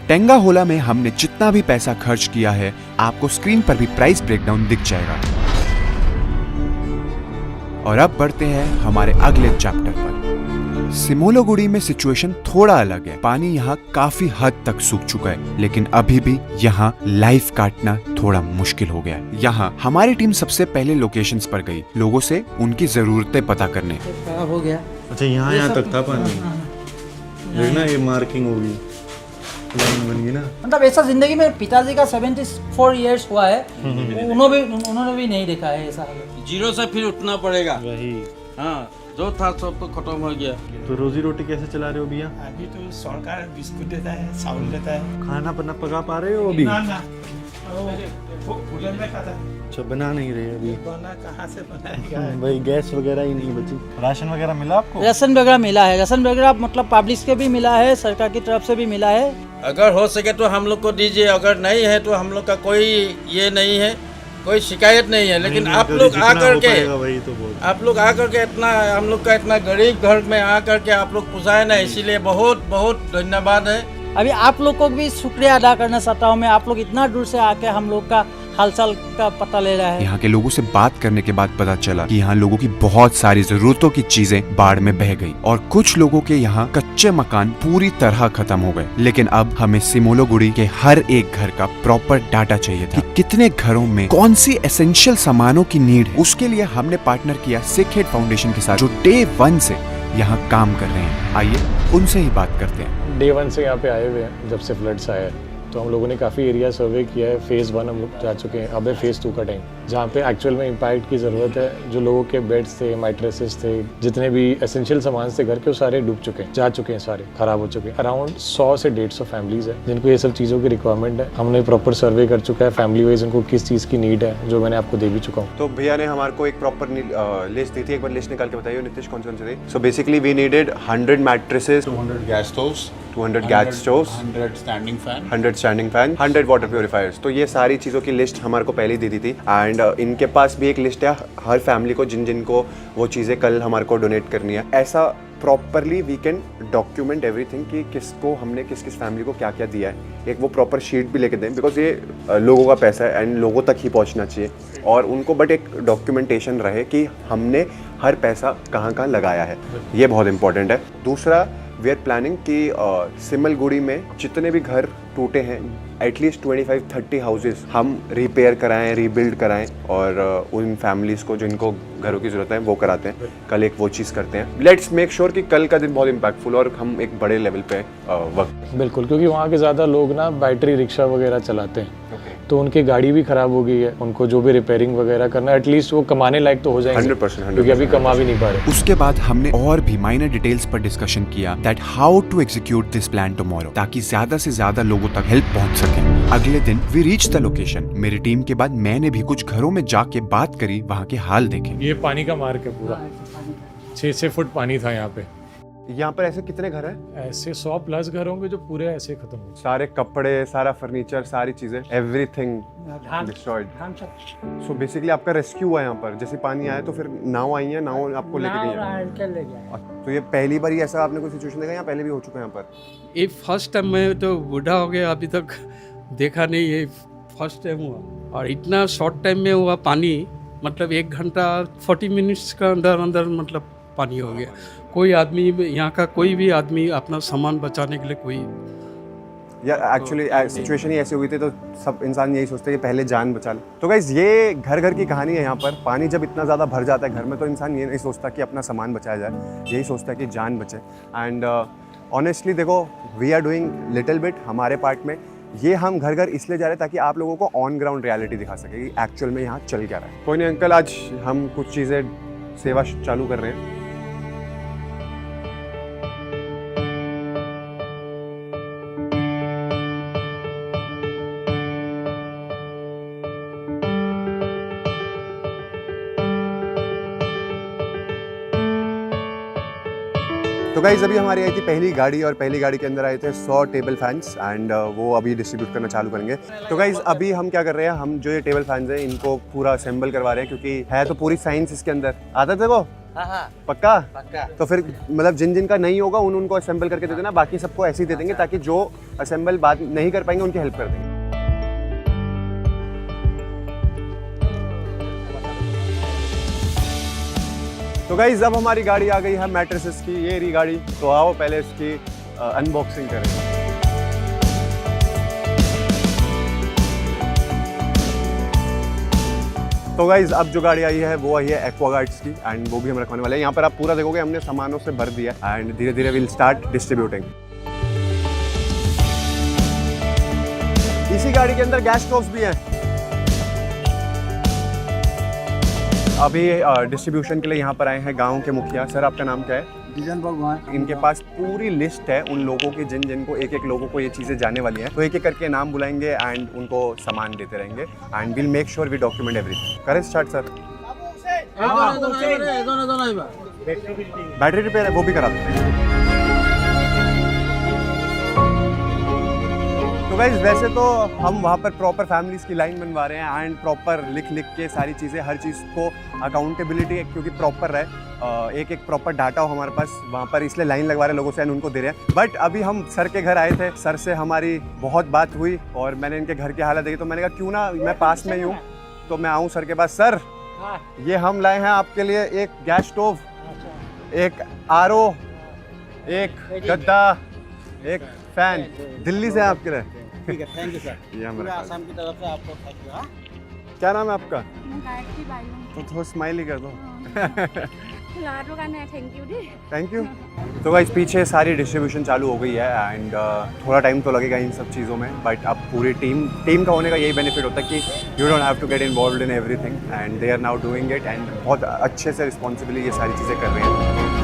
टेंगाहोला में हमने जितना भी पैसा खर्च किया है आपको स्क्रीन पर भी प्राइस ब्रेकडाउन दिख जाएगा। और अब बढ़ते हैं हमारे अगले चैप्टर पर। सिमोलोगुड़ी में सिचुएशन थोड़ा अलग है। पानी यहाँ काफी हद तक सूख चुका है, लेकिन अभी भी यहाँ लाइफ काटना थोड़ा मुश्किल हो गया है। यहाँ हमारी टीम सबसे पहले लोकेशंस पर गई, लोगों से उनकी जरूरतें पता करने। खराब हो गया। अच्छा यहाँ तक था पानी, देखना ये मार्किंग होगी, लाइन बन गई ना। मतलब ऐसा जिंदगी में पिताजी का 74 इयर्स हुआ है, उन्होंने भी नहीं देखा है ऐसा। 0 से फिर उठना पड़ेगा। वही हाँ, जो था सब तो खत्म हो गया। तो रोजी रोटी कैसे चला रहे हो भैया? अभी तो सरकार बिस्कुट देता है, चावल देता है। खाना पना पका पा रहे हो अभी? ना होटल में खाता है। अच्छा बना नहीं रहे अभी? बना कहाँ से बनाएगा? भाई गैस वगैरह ही नहीं बची। राशन वगैरह मिला आपको? राशन वगैरह मिला है, राशन वगैरह मतलब पब्लिक से भी मिला है, सरकार की तरफ से भी मिला है। अगर हो सके तो हम लोग को दीजिए, अगर नहीं है तो हम लोग का कोई ये नहीं है, कोई शिकायत नहीं है। लेकिन आप लोग आकर के इतना हम लोग का इतना गरीब घर में आकर के आप लोग पुजाए ना, इसीलिए बहुत बहुत धन्यवाद है। अभी आप लोग को भी शुक्रिया अदा करना चाहता हूँ मैं। आप लोग इतना दूर से आके हम लोग का हालचाल का पता ले रहा है। यहाँ के लोगों से बात करने के बाद पता चला कि यहाँ लोगों की बहुत सारी जरूरतों की चीजें बाढ़ में बह गई और कुछ लोगों के यहाँ कच्चे मकान पूरी तरह खत्म हो गए। लेकिन अब हमें सिमोलोगुड़ी के हर एक घर का प्रॉपर डाटा चाहिए था कि कितने घरों में कौन सी एसेंशियल सामानों की नीड है। उसके लिए हमने पार्टनर किया सिक हेड फाउंडेशन के साथ, जो डे 1 से यहाँ काम कर रहे हैं। आइए उनसे ही बात करते हैं। डे 1 से यहाँ पे आए हुए हैं जब से फ्लड्स आया है, तो हम लोगों ने काफ़ी एरिया सर्वे किया है। फेज़ 1 हम लोग जा चुके हैं, अब है फेज़ 2 का टाइम, जहाँ पे एक्चुअल में इम्पैक्ट की ज़रूरत है। जो लोगों के बेड्स थे, मैट्रेसेस थे, जितने भी एसेंशियल सामान थे घर के, वो सारे डूब चुके हैं, जा चुके हैं, सारे ख़राब हो चुके हैं। अराउंड 100 से 150 फैमिलीज़ है जिनको ये सब चीज़ों की रिक्वायरमेंट है। हमने प्रॉपर सर्वे कर चुका है फैमिली वाइज उनको किस चीज़ की नीड है, जो मैंने आपको दे भी चुका हूँ। तो भैया ने हमारे को एक प्रॉपर लिस्ट दी थी, एक बार लिस्ट निकाल के बताइए नितिश, कौन कौन से थे? So basically we needed 100 mattresses, 200 gas stoves, 200 gas stoves, 100 standing fan, 100 standing fan, 100 water purifiers. तो ये सारी चीज़ों की लिस्ट हमारे को पहले दी थी एंड इनके पास भी एक लिस्ट है हर फैमिली को जिन को वो चीज़ें कल हमारे को डोनेट करनी है। ऐसा properly we can document everything कि किसको हमने किस किस फैमिली को क्या क्या दिया है। एक वो प्रॉपर शीट भी लेके दें, बिकॉज ये लोगों का पैसा है एंड लोगों तक ही पहुंचना चाहिए और उनको बट एक डॉक्यूमेंटेशन रहे कि हमने हर पैसा कहाँ कहाँ लगाया है। ये बहुत इंपॉर्टेंट है। दूसरा, वी आर प्लानिंग कि सिमलगुड़ी में जितने भी घर टूटे हैं एटलीस्ट 25-30 हाउसेस हम रिपेयर कराएं, रीबिल्ड कराएं और उन फैमिलीज़ को जिनको घरों की ज़रूरत है वो कराते हैं। कल एक वो चीज़ करते हैं। लेट्स मेक श्योर कि कल का दिन बहुत इम्पैक्टफुल और हम एक बड़े लेवल पे वर्क। बिल्कुल, क्योंकि वहाँ के ज़्यादा लोग ना बैटरी रिक्शा वगैरह चलाते हैं, तो उनकी गाड़ी भी ख़राब हो गई है। उनको जो भी रिपेयरिंग वगैरह करना, एटलीस्ट वो कमाने लायक तो हो जाएंगे 100%, क्योंकि अभी कमा भी नहीं पा रहे। उसके बाद हमने और भी माइनर डिटेल्स पर डिस्कशन किया that how to execute this plan tomorrow, ताकि ज्यादा से ज्यादा लोगों तक हेल्प पहुंच सके। अगले दिन वी रीच द लोकेशन। मेरी टीम के बाद मैंने भी कुछ घरों में जाके बात करी, वहाँ के हाल देखे। ये पानी का मार्ग है पूरा, 6 फुट पानी था यहाँ पे। यहाँ पर ऐसे कितने घर हैं? ऐसे 100+ घर होंगे जो पूरे ऐसे खत्म हो। सारे कपड़े, सारा फर्नीचर, सारी चीजें, एवरीथिंग डिस्ट्रॉयड। सो बेसिकली आपका रेस्क्यू हुआ यहाँ पर, जैसे पानी आया तो फिर नाव आई है, नाव आपको लेके गई। तो ये पहली बार ही ऐसा आपने कोई सिचुएशन देखा या पहले भी हो चुका है यहाँ पर? ये फर्स्ट टाइम। मैं तो बूढ़ा हो गया, अभी तक देखा नहीं, ये फर्स्ट टाइम हुआ और इतना शॉर्ट टाइम में हुआ पानी। मतलब 1 घंटा 40 मिनट्स का अंदर मतलब पानी हो गया। कोई आदमी, यहाँ का कोई भी आदमी अपना सामान बचाने के लिए कोई या एक्चुअली सिचुएशन ही ऐसी हुई थी तो सब इंसान यही सोचते हैं कि पहले जान बचा ले। तो गाइस ये घर घर की कहानी है। यहाँ पर पानी जब इतना ज़्यादा भर जाता है घर में तो इंसान ये नहीं सोचता कि अपना सामान बचाया जाए, यही सोचता है कि जान बचे। एंड ऑनेस्टली देखो, we are doing little bit हमारे पार्ट में। ये हम घर घर इसलिए जा रहे हैं ताकि आप लोगों को ऑन ग्राउंड रियलिटी दिखा सके कि एक्चुअल में यहाँ चल क्या रहा है। कोई नहीं अंकल, आज हम कुछ चीज़ें सेवा चालू कर रहे हैं। तो गाइस अभी हमारी आई थी पहली गाड़ी और पहली गाड़ी के अंदर आए थे 100 टेबल फैंस एंड वो अभी डिस्ट्रीब्यूट करना चालू करेंगे। तो गाइस अभी हम क्या कर रहे हैं, हम जो ये टेबल फैंस हैं इनको पूरा असेंबल करवा रहे हैं क्योंकि है तो पूरी साइंस इसके अंदर। आता थे वो पक्का? तो फिर मतलब जिन जिन का नहीं होगा उनको असेंबल करके दे देना, बाकी सबको ऐसे ही दे देंगे ताकि जो असेंबल बात नहीं कर पाएंगे उनकी हेल्प कर देंगे। तो गाइस अब हमारी गाड़ी आ गई है मैट्रेसेस की, ये रही गाड़ी। तो आओ पहले इसकी अनबॉक्सिंग करें। तो गाइस अब जो गाड़ी आई है वो आई है एक्वागार्ड्स की एंड वो भी हम रखवाने वाले हैं। यहाँ पर आप पूरा देखोगे हमने सामानों से भर दिया एंड धीरे धीरे विल स्टार्ट डिस्ट्रीब्यूटिंग। इसी गाड़ी के अंदर गैस स्टोव्स भी हैं। अभी डिस्ट्रीब्यूशन के लिए यहाँ पर आए हैं गांव के मुखिया। सर आपका नाम क्या है? डिजन भगवान। इनके पास पूरी लिस्ट है उन लोगों की जिन जिन को एक एक लोगों को ये चीज़ें जाने वाली हैं। तो एक एक करके नाम बुलाएंगे एंड उनको सामान देते रहेंगे and will make sure we document everything. करें स्टार्ट सर। बैटरी रिपेयर है वो भी करा देते। तो गाइस वैसे तो हम वहाँ पर प्रॉपर फैमिलीज़ की लाइन बनवा रहे हैं एंड प्रॉपर लिख लिख के सारी चीज़ें, हर चीज़ को अकाउंटेबिलिटी क्योंकि प्रॉपर रहे, एक एक प्रॉपर डाटा हो हमारे पास वहाँ पर, इसलिए लाइन लगवा रहे लोगों से एंड उनको दे रहे हैं। बट अभी हम सर के घर आए थे, सर से हमारी बहुत बात हुई और मैंने इनके घर की हालत देखी तो मैंने कहा क्यों ना मैं पास में ही हूँ तो मैं आऊँ सर के पास। सर ये हम लाए हैं आपके लिए एक गैस स्टोव, एक RO, एक गद्दा, एक फैन, दिल्ली से आपके लिए। ठीक है, थैंक यू सर। ये पूरे आसाम की तरफ से आपको थैंक यू। क्या नाम है आपका? तो थोड़ा स्माइल ही कर दो। Thank you. तो गाइस पीछे सारी डिस्ट्रीब्यूशन चालू हो गई है एंड थोड़ा टाइम तो लगेगा इन सब चीज़ों में, बट अब पूरी टीम का होने का यही बेनिफिट होता है कि you don't have to get involved in everything and they are now doing it and बहुत अच्छे से रिस्पॉन्सिबली ये सारी चीज़ें कर रहे हैं।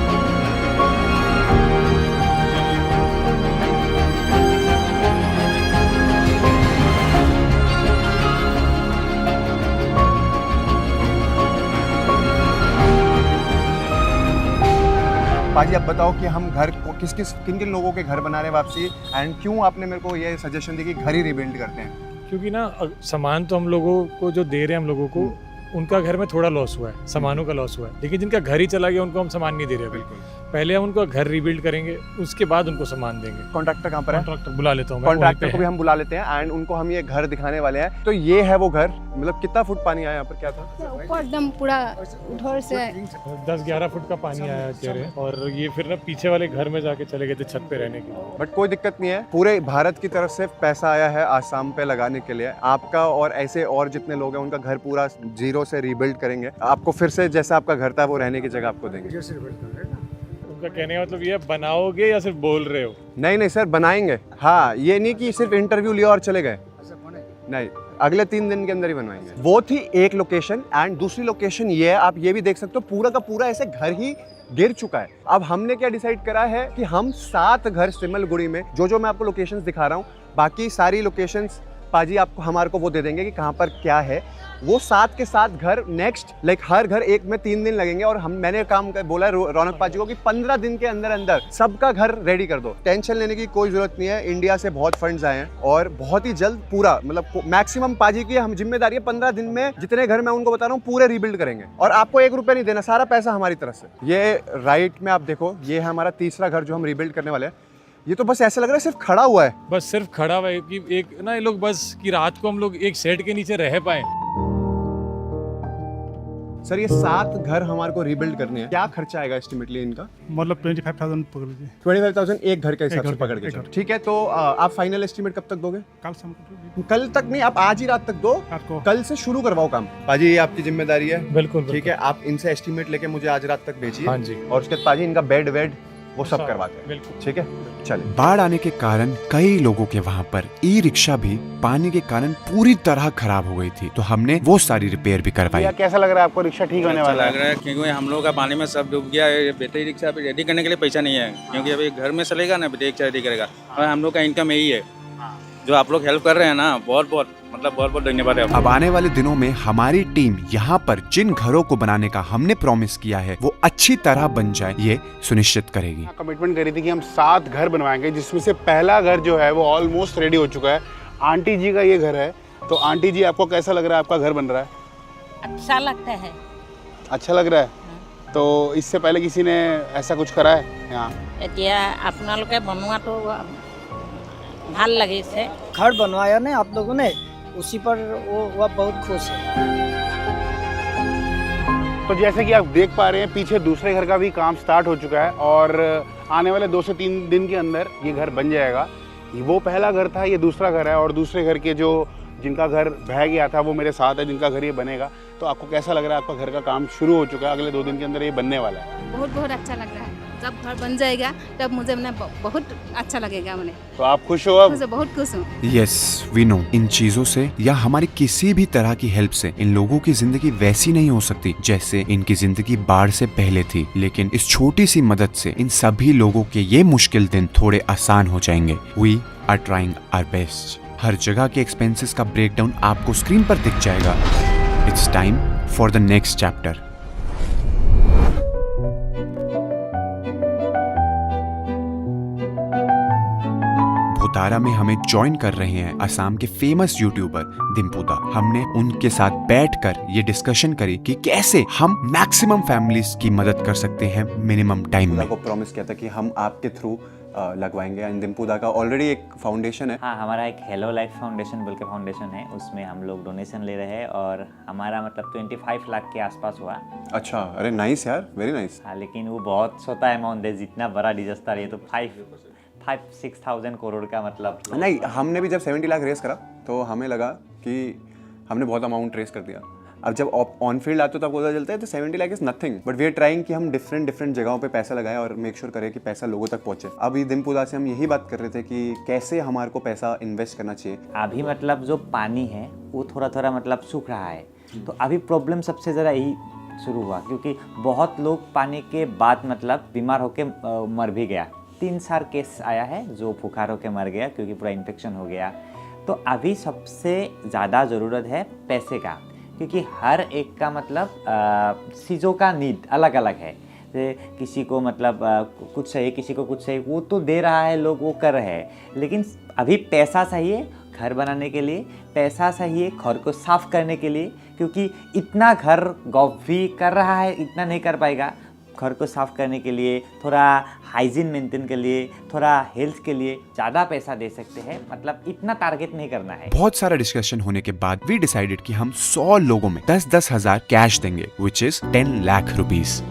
पाजी अब बताओ कि हम घर को किन किन लोगों के घर बना रहे हैं वापसी एंड क्यों आपने मेरे को ये सजेशन दी कि घर ही रिबिल्ड करते हैं? क्योंकि ना सामान तो हम लोगों को जो दे रहे हैं हम लोगों को उनका घर में थोड़ा लॉस हुआ है, सामानों का लॉस हुआ है, लेकिन जिनका घर ही चला गया उनको हम सामान नहीं दे रहे। बिल्कुल पहले हम उनको घर रीबिल्ड करेंगे उसके बाद उनको सामान देंगे। कॉन्ट्रैक्टर कहाँ पर है? कॉन्ट्रैक्टर बुला लेता हूँ, कॉन्ट्रैक्टर को भी हम बुला लेते हैं एंड उनको हम ये घर दिखाने वाले हैं। तो ये है वो घर, मतलब कितना फुट पानी आया यहाँ पर? क्या था ऊपर एकदम पूरा उधर से 10-11 फुट का पानी आया कह रहे हैं और ये फिर ना पीछे वाले घर में जाके चले गए थे छत पे रहने के लिए। बट कोई दिक्कत नहीं है, पूरे भारत की तरफ से पैसा आया है आसाम पे लगाने के लिए। आपका और ऐसे और जितने लोग हैं उनका घर पूरा जीरो से रीबिल्ड करेंगे, आपको फिर से जैसा आपका घर था वो रहने की जगह आपको देंगे। उनका कहने का मतलब ये बनाओगे या सिर्फ बोल रहे हो? नहीं सर बनाएंगे। हाँ ये नहीं कि सिर्फ इंटरव्यू लिया और चले गए, नहीं, अगले 3 दिन के अंदर ही बनवाएंगे। वो थी एक लोकेशन एंड दूसरी लोकेशन ये है, आप ये भी देख सकते हो पूरा का पूरा ऐसे घर ही गिर चुका है। अब हमने क्या डिसाइड करा है कि हम 7 घर सिमलगुड़ी में, जो मैं आपको लोकेशंस दिखा रहा हूँ, बाकी सारी लोकेशंस पाजी आपको हमारे को वो दे देंगे कि कहाँ पर क्या है। वो 7 के 7 घर नेक्स्ट लाइक हर घर एक में 3 दिन लगेंगे और मैंने काम बोला रौनक पाजी को कि 15 दिन के अंदर अंदर सबका घर रेडी कर दो। टेंशन लेने की कोई जरूरत नहीं है, इंडिया से बहुत फंड्स आए हैं और बहुत ही जल्द पूरा मतलब मैक्सिमम पाजी की हम जिम्मेदारी है 15 दिन में जितने घर मैं उनको बता रहा हूँ पूरे रीबिल्ड करेंगे और आपको 1 रुपया नहीं देना, सारा पैसा हमारी तरफ से। ये राइट में आप देखो, ये है हमारा तीसरा घर जो हम रीबिल्ड करने वाले हैं। ये तो बस ऐसा लग रहा है सिर्फ खड़ा हुआ है, बस सिर्फ खड़ा हुआ है कि एक ना ये लोग बस कि रात को हम लोग एक शेड के नीचे रह पाए। सर ये 7 घर हमारे को रीबिल्ड करने हैं, क्या खर्चा आएगा एस्टिमेटली इनका? मतलब 25,000 पकड़ लीजिए। 25,000 एक घर के हिसाब से पकड़ के चलो, ठीक है। तो आप फाइनल एस्टिमेट कब तक दोगे? कल तक नहीं, आप आज ही रात तक दो, कल से शुरू करवाओ काम। पाजी ये आपकी जिम्मेदारी है। बिल्कुल ठीक है, आप इनसे एस्टिमेट लेके मुझे आज रात तक भेजिए। हाँ जी। और उसके बाद पाजी इनका बेड वेड वो सब करवाते हैं, ठीक है। चलिए। बाढ़ आने के कारण कई लोगों के वहाँ पर ई-रिक्शा भी पानी के कारण पूरी तरह खराब हो गई थी, तो हमने वो सारी रिपेयर भी करवाई। कैसा लग रहा है आपको? रिक्शा ठीक होने वाला लग रहा है क्योंकि हम लोग का पानी में सब डूब गया है। बैटरी रिक्शा पे रेडी करने के लिए पैसा नहीं है क्योंकि अभी घर में चलेगा ना, बैटरी रिक्शा रेडी करेगा और हम लोग का इनकम यही है। जो आप लोग हेल्प कर रहे हैं ना, बहुत बहुत मतलब बहुत बहुत धन्यवाद है अब आने वाले दिनों में हमारी टीम यहाँ पर जिन घरों को बनाने का हमने प्रॉमिस किया है वो अच्छी तरह बन जाए, ये सुनिश्चित करेगी। कमिटमेंट करी थी कि हम 7 घर बनवाएंगे, जिसमें से पहला घर जो है वो ऑलमोस्ट रेडी हो चुका है। आंटी जी का ये घर है। तो आंटी जी, आपको कैसा लग रहा है आपका घर बन रहा है? अच्छा लगता है। अच्छा लग रहा है। तो इससे पहले किसी ने ऐसा कुछ करा है यहाँ? এতিয়া আপোনালোকে বনোৱাটো ভাল লাগিছে। घर बनवाया ना आप लोगों ने, उसी पर वो बहुत खुश है। तो जैसे कि आप देख पा रहे हैं पीछे दूसरे घर का भी काम स्टार्ट हो चुका है और आने वाले 2 से 3 दिन के अंदर ये घर बन जाएगा। वो पहला घर था, ये दूसरा घर है और दूसरे घर के जो जिनका घर बह गया था वो मेरे साथ है, जिनका घर ये बनेगा। तो आपको कैसा लग रहा है? आपका घर का काम शुरू हो चुका है, अगले 2 दिन के अंदर ये बनने वाला है। बहुत बहुत अच्छा लग रहा है। जब घर बन जाएगा तब मुझे बहुत अच्छा लगेगा। मैंने तो आप खुश हो? अब मुझे बहुत खुश हूँ। यस वी नो, इन चीजों से या हमारी किसी भी तरह की हेल्प से इन लोगों की जिंदगी वैसी नहीं हो सकती जैसे इनकी जिंदगी बाढ़ से पहले थी, लेकिन इस छोटी सी मदद से इन सभी लोगों के ये मुश्किल दिन थोड़े आसान हो जाएंगे। We are trying our best. हर जगह के एक्सपेंसेस का ब्रेकडाउन आपको स्क्रीन पर दिख जाएगा। It's time for the next chapter. भोतारा में हमें ज्वाइन कर रहे हैं असम के फेमस यूट्यूबर दिम्पुदा। हमने उनके साथ बैठकर ये डिस्कशन करी कि कैसे हम मैक्सिमम फैमिलीज की मदद कर सकते हैं मिनिमम टाइम में। को प्रॉमिस किया था कि हम आपके थ्रू लगवाएंगे एंड दिम्पुदा का ऑलरेडी एक फाउंडेशन है। हाँ, हमारा एक हेलो लाइफ फाउंडेशन बोल के फाउंडेशन है, उसमें हम लोग डोनेशन ले रहे हैं और हमारा मतलब 25 लाख के आसपास हुआ। अच्छा, अरे नाइस यार, वेरी नाइस। हाँ, लेकिन वो बहुत छोटा अमाउंट है, जितना बड़ा डिजास्टर है तो 5-6,000 करोड़ का मतलब। नहीं, हमने भी जब 70 लाख रेस करा तो हमें लगा कि हमने बहुत अमाउंट रेस कर दिया। अब जब ऑन फील्ड आते हो तो आपको पता चलता है तो 70 lakh is nothing, but we are trying कि हम डिफरेंट जगहों पे पैसा लगाएं और मेक श्योर करें कि पैसा लोगों तक पहुंचे। अब ये दिम्पुदा से हम यही बात कर रहे थे कि कैसे हमारे को पैसा इन्वेस्ट करना चाहिए। अभी मतलब जो पानी है वो थोड़ा मतलब सूख रहा है, तो अभी प्रॉब्लम सबसे ज़्यादा यही शुरू हुआ क्योंकि बहुत लोग पानी के बाद मतलब बीमार होकर मर भी गया। 3-4 केस आया है जो बुखार होकर मर गया क्योंकि पूरा इन्फेक्शन हो गया। तो अभी सबसे ज़्यादा ज़रूरत है पैसे का, क्योंकि हर एक का मतलब चीज़ों का नीड अलग अलग है। किसी को मतलब कुछ चाहिए, किसी को कुछ चाहिए, वो तो दे रहा है, लोग वो कर रहे हैं, लेकिन अभी पैसा चाहिए घर बनाने के लिए, पैसा चाहिए घर को साफ करने के लिए, क्योंकि इतना घर गॉव भी कर रहा है, इतना नहीं कर पाएगा। घर को साफ करने के लिए, थोड़ा हाइजीन मेंटेन के लिए, थोड़ा हेल्थ के लिए ज़्यादा पैसा दे सकते हैं, मतलब इतना टारगेट नहीं करना है। बहुत सारा डिस्कशन होने के बाद वी डिसाइडेड कि हम 100 लोगों में 10-10 हजार कैश देंगे, विच इज 10 लाख रुपीस।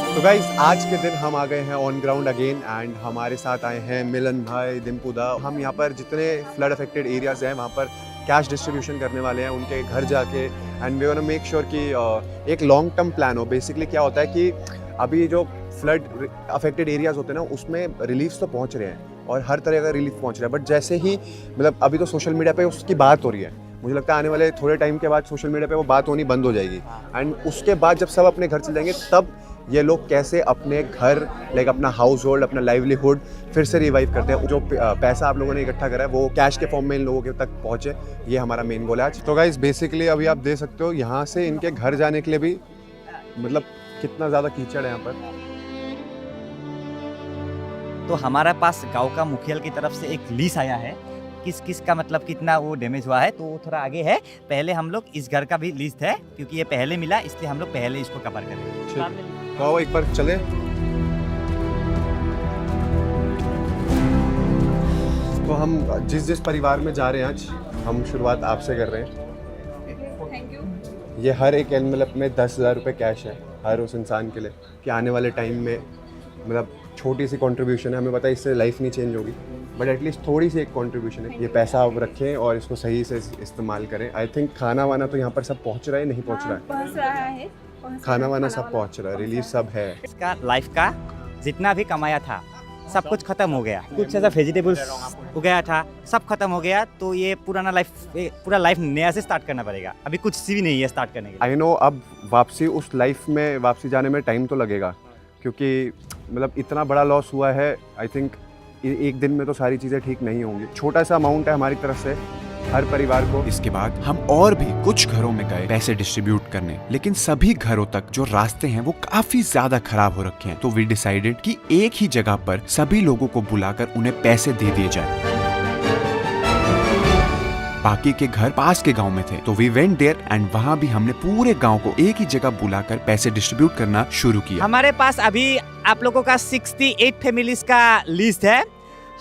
तो गाइस, आज के दिन हम आ गए हैं ऑन ग्राउंड अगेन एंड हमारे साथ आए हैं मिलन भाई, दिम्पुदा। हम यहाँ पर जितने फ्लड अफेक्टेड एरियाज हैं वहाँ पर कैश डिस्ट्रीब्यूशन करने वाले हैं, उनके घर जाके, and we want to make sure कि एक लॉन्ग टर्म प्लान हो। बेसिकली क्या होता है कि अभी जो फ्लड अफेक्टेड एरियाज होते हैं ना, उसमें रिलीफ्स तो पहुँच रहे हैं और हर तरह का रिलीफ पहुँच रहा है, बट जैसे ही मतलब अभी तो सोशल मीडिया पे उसकी बात हो रही है, मुझे लगता है आने वाले थोड़े टाइम के बाद सोशल मीडिया पे वो बात होनी बंद हो जाएगी। एंड उसके बाद जब सब अपने घर चले जाएंगे तब ये लोग कैसे अपने घर, लाइक अपना हाउस होल्ड, अपना लाइवलीहुड फिर से रिवाइव करते हैं। जो पैसा आप लोगों ने इकट्ठा करा है वो कैश के फॉर्म में इन लोगों के तक पहुँचे, ये हमारा मेन गोल है आज। तो गाइस, बेसिकली अभी आप देख सकते हो यहाँ से इनके घर जाने के लिए भी मतलब कितना ज़्यादा कीचड़ है यहाँ पर। तो हमारे पास गांव का मुखिया की तरफ से एक लिस्ट आया है किस का मतलब कितना वो डैमेज हुआ है, तो वो थोड़ा आगे है। पहले हम लोग इस घर का भी लिस्ट है क्योंकि ये पहले मिला, इसलिए हम लोग पहले इसको कवर करेंगे। तो एक बार चले। तो हम जिस परिवार में जा रहे हैं आज, हम शुरुआत आपसे कर रहे हैं। ये हर एक एनवेलप में 10,000 रुपये कैश है हर उस इंसान के लिए कि आने वाले टाइम में मतलब छोटी सी कंट्रीब्यूशन है, हमें पता है इससे लाइफ नहीं चेंज होगी, बट एटलीस्ट थोड़ी सी एक कंट्रीब्यूशन है। ये पैसा आप रखें और इसको सही से इस्तेमाल करें। आई थिंक खाना वाना तो यहाँ पर सब पहुँच रहा है, नहीं पहुँच रहा है? पहुंच रहा है, खाना वाना सब पहुँच रहा है, रिलीफ सब है। इसका लाइफ का जितना भी कमाया था सब कुछ खत्म हो गया, कुछ ऐसा वेजिटेबल्स उगाया था सब खत्म हो गया, तो ये पूरा लाइफ नया से स्टार्ट करना पड़ेगा। अभी कुछ भी नहीं है स्टार्ट करने के लिए। आई नो, अब वापसी उस लाइफ में वापसी जाने में टाइम तो लगेगा क्योंकि मतलब इतना बड़ा लॉस हुआ है। आई थिंक एक दिन में तो सारी चीज़ें ठीक नहीं होंगी। छोटा सा अमाउंट है हमारी तरफ से हर परिवार को। इसके बाद हम और भी कुछ घरों में गए पैसे डिस्ट्रीब्यूट करने, लेकिन सभी घरों तक जो रास्ते हैं वो काफी ज्यादा खराब हो रखे हैं। तो वी डिसाइडेड कि एक ही जगह पर सभी लोगों को बुलाकर उन्हें पैसे दे दिए जाए। बाकी के घर पास के गांव में थे, तो वी वेंट देयर एंड वहां भी हमने पूरे गांव को एक ही जगह बुलाकर पैसे डिस्ट्रीब्यूट करना शुरू किया। हमारे पास अभी आप लोगों का 68 फैमिलीज का लिस्ट है।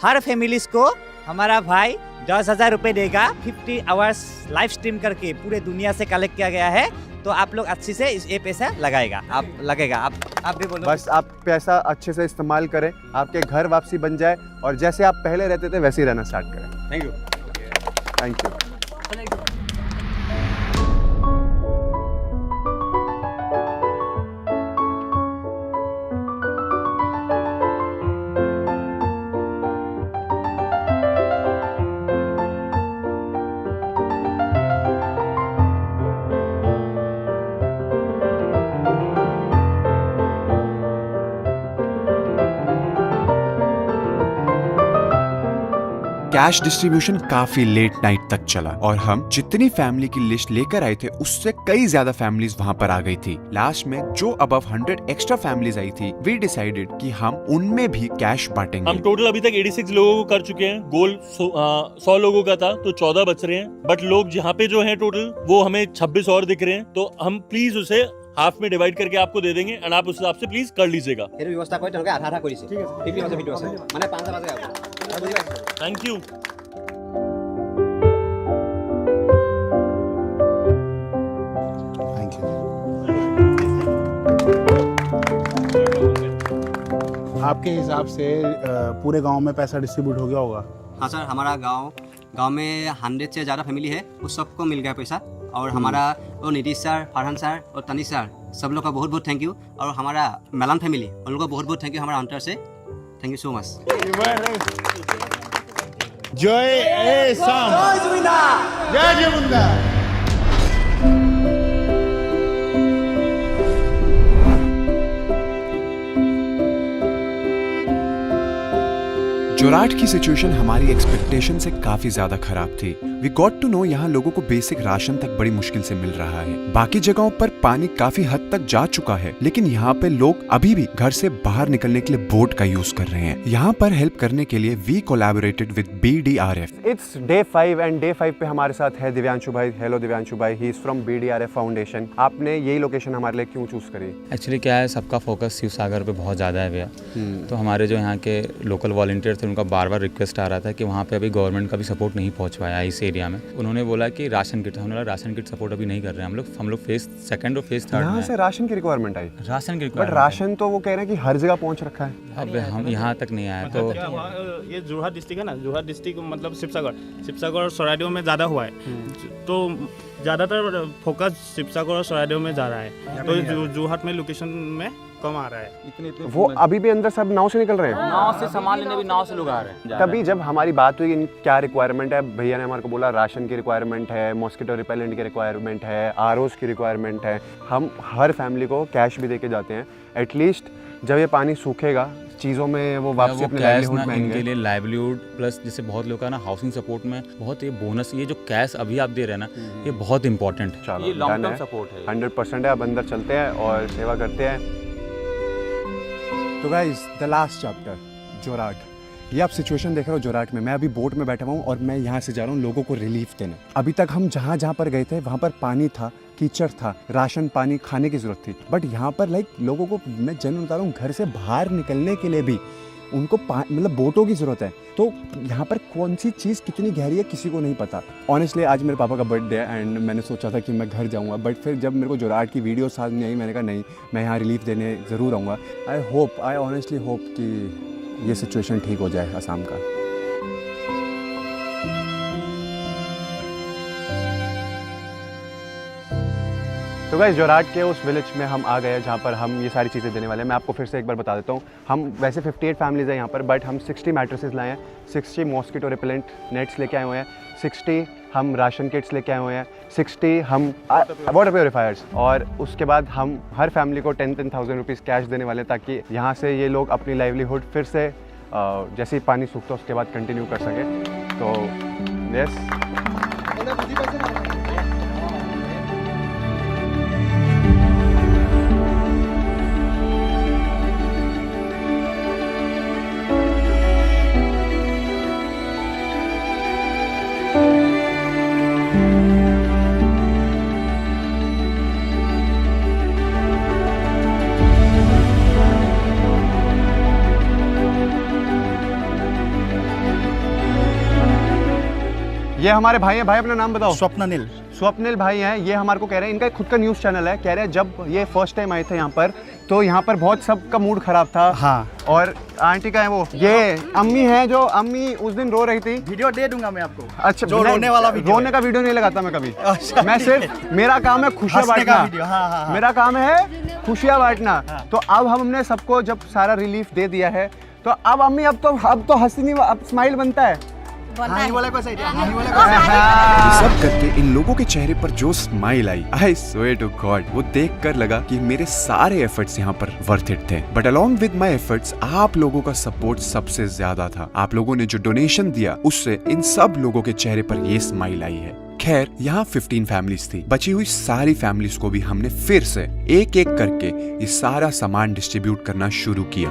हर फैमिलीज को हमारा भाई 10,000 रुपए देगा। 50 आवर्स लाइव स्ट्रीम करके पूरे दुनिया से कलेक्ट किया गया है। तो आप लोग अच्छे से ये पैसा लगाएगा, आप भी बोलो। बस आप पैसा अच्छे से इस्तेमाल करें, आपके घर वापसी बन जाए और जैसे आप पहले रहते थे वैसे ही रहना स्टार्ट करें। Thank you. Thank you. Cash distribution काफी लेट नाइट तक चला और हम जितनी फैमिली की लिस्ट लेकर आए थे उससे कई ज्यादा फैमिलीज वहां पर आ गई थी। लास्ट में जो अबव 100 एक्स्ट्रा फैमिलीज आई थी, वी डिसाइडेड कि हम उनमें भी कैश बांटेंगे। हम टोटल अभी तक 86 लोगों को कर चुके हैं। गोल 100 लोगों का था तो 14 बच रहे हैं, बट लोग जहाँ पे जो है टोटल वो हमें 26 और दिख रहे हैं। तो हम प्लीज उसे हाफ में डिवाइड करके आपको दे देंगे एंड आप उस हिसाब से प्लीज कर लीजिएगा। व्यवस्था কৰি তেওঁলোকে আধা আধা কৰিছে। ঠিক আছে। 50% মানে 5,000 थैंक यू। आपके हिसाब से पूरे गांव में पैसा डिस्ट्रीब्यूट हो गया होगा? हाँ सर, हमारा गांव में 100 से ज़्यादा फैमिली है, उस सबको मिल गया पैसा। और हमारा वो नीतीश सर, फरहान सर और तनिष सर सब लोग का बहुत बहुत थैंक यू। और हमारा मेलन फैमिली उन लोगों को बहुत बहुत थैंक यू हमारा अंतर से। Thank you so much. जय जमुंदा। जोराट की सिचुएशन हमारी एक्सपेक्टेशन से काफी ज्यादा खराब थी। वी गॉट टू नो यहाँ लोगों को बेसिक राशन तक बड़ी मुश्किल से मिल रहा है। बाकी जगहों पर पानी काफी हद तक जा चुका है, लेकिन यहाँ पे लोग अभी भी घर से बाहर निकलने के लिए बोट का यूज कर रहे हैं। यहाँ पर हेल्प करने के लिए we collaborated with BDRF। It's day 5 and day 5 पे हमारे साथ है दिव्यांशु भाई। हेलो दिव्यांशु भाई, he is from BDRF foundation. आपने यही लोकेशन हमारे लिए क्यों चूज करी? एक्चुअली क्या है, सबका फोकस शिव सागर पे बहुत ज़्यादा है भैया। तो हमारे जो यहाँ के लोकल वॉलंटियर थे उनका बार बार रिक्वेस्ट आ रहा था कि वहाँ पे अभी गवर्नमेंट का भी सपोर्ट नहीं पहुँच पाया इस एरिया में। उन्होंने बोला कि राशन किट, हमने बोला राशन किट सपोर्ट अभी नहीं कर रहे हैं हम लोग फेज 2 और फेज 3 यहाँ से राशन की रिक्वायरमेंट आई। राशन की बट राशन तो वो कह रहे हैं कि हर जगह पहुँच रखा है। अब हम यहाँ तक नहीं आए। तो ये जोरहाट डिस्ट्रिक्ट है ना, जोरहाट डिस्ट्रिक्ट मतलब शिवसागर और सरायदेव में ज़्यादा हुआ है। तो ज़्यादातर फोकस शिवसागर और सरायदेव में जा रहा है, तो जोरहाट में लोकेशन में कम आ रहा है। वो अभी भी अंदर सब नाव से निकल रहे हैं। नाव से सामान लेने भी नाव से लोग आ रहे हैं। तभी जब हमारी बात हुई कि क्या रिक्वायरमेंट है, भैया ने हमारे को बोला राशन की रिक्वायरमेंट है, मॉस्किटो रिपेलेंट की रिक्वायरमेंट है, ROs की रिक्वायरमेंट है। हम हर फैमिली को कैश भी देके जाते हैं। एटलीस्ट जब ये पानी सूखेगा चीज़ों में वो वापसी अपने लाइवलीहुड में आएंगे। इनके लिए लाइवलीहुड प्लस जैसे बहुत लोग का ना हाउसिंग सपोर्ट में बहुत ये बोनस, ये जो कैश अभी आप दे रहे हैं ना, ये बहुत इंपॉर्टेंट है। ये लॉन्ग टर्म सपोर्ट है, 100% है। अब अंदर चलते हैं और सेवा करते हैं। तो गाइस, द लास्ट चैप्टर, जोराट। ये आप सिचुएशन देख रहे हो जोराट में। मैं अभी बोट में बैठा हुआ हूँ और मैं यहाँ से जा रहा हूँ लोगों को रिलीफ देने। अभी तक हम जहाँ जहाँ पर गए थे वहाँ पर पानी था, कीचड़ था, राशन पानी खाने की ज़रूरत थी। बट यहाँ पर लोगों को मैं जनरल बता रहा हूँ, घर से बाहर निकलने के लिए भी उनको मतलब बोटों की ज़रूरत है। तो यहाँ पर कौन सी चीज़ कितनी गहरी है किसी को नहीं पता। ऑनेस्टली आज मेरे पापा का बर्थडे है एंड मैंने सोचा था कि मैं घर जाऊँगा, बट फिर जब मेरे को जोराट की वीडियो सामने आई मैंने कहा नहीं, मैं यहाँ रिलीफ देने ज़रूर आऊँगा। आई ऑनेस्टली होप कि ये सिचुएशन ठीक हो जाए असम का। तो गाइस जोरहाट के उस विलेज में हम आ गए जहाँ पर हम ये सारी चीज़ें देने वाले हैं। मैं आपको फिर से एक बार बता देता हूँ, हम वैसे 58 फैमिलीज़ हैं यहाँ पर, बट हम 60 मैट्रेसेस लाए हैं, 60 मॉस्किटो रिपेलेंट नेट्स लेके आए हुए हैं, 60 हम राशन किट्स लेके आए हुए हैं, 60 हम वाटर प्योरीफायर्स, और उसके बाद हम हर फैमिली को 10,000 रुपीज़ कैश देने वाले हैं ताकि यहाँ से ये लोग अपनी लाइवलीहुड फिर से जैसे ही पानी सूखता है उसके बाद कंटिन्यू कर सके। तो यस, ये हमारे भाई हैं। भाई अपना नाम बताओ। स्वप्निल। स्वप्निल भाई हैं, ये हमारे को कह रहे हैं, इनका खुद का न्यूज़ चैनल है, कह रहे हैं जब ये फर्स्ट टाइम आए थे यहाँ पर तो यहाँ पर बहुत सबका मूड खराब था। हाँ। और आंटी का है वो, ये अम्मी है जो अम्मी उस दिन रो रही थी। वीडियो दे दूंगा मैं आपको। अच्छा, जो रोने वाला वीडियो। रोने का वीडियो नहीं लगाता मैं कभी। अच्छा, मैं सिर्फ, मेरा काम है खुशियाँ बांटना। हाँ। मेरा काम है खुशियाँ बांटना। तो अब हमने सबको जब सारा रिलीफ दे दिया है तो अब अम्मी अब तो हंसी नहीं, अब स्माइल बनता है। सब करके इन लोगों के चेहरे पर जो स्माइल आई, आई स्वेयर टू गॉड, वो देखकर लगा कि मेरे सारे एफर्ट्स यहाँ पर वर्थ इट थे। But along with my efforts आप लोगों का सपोर्ट सबसे ज्यादा था। आप लोगों ने जो डोनेशन दिया उससे इन सब लोगों के चेहरे पर ये स्माइल आई है। खैर, यहाँ 15 फैमिलीज थी, बची हुई सारी फैमिलीज को भी हमने फिर से एक एक करके ये सारा सामान डिस्ट्रीब्यूट करना शुरू किया।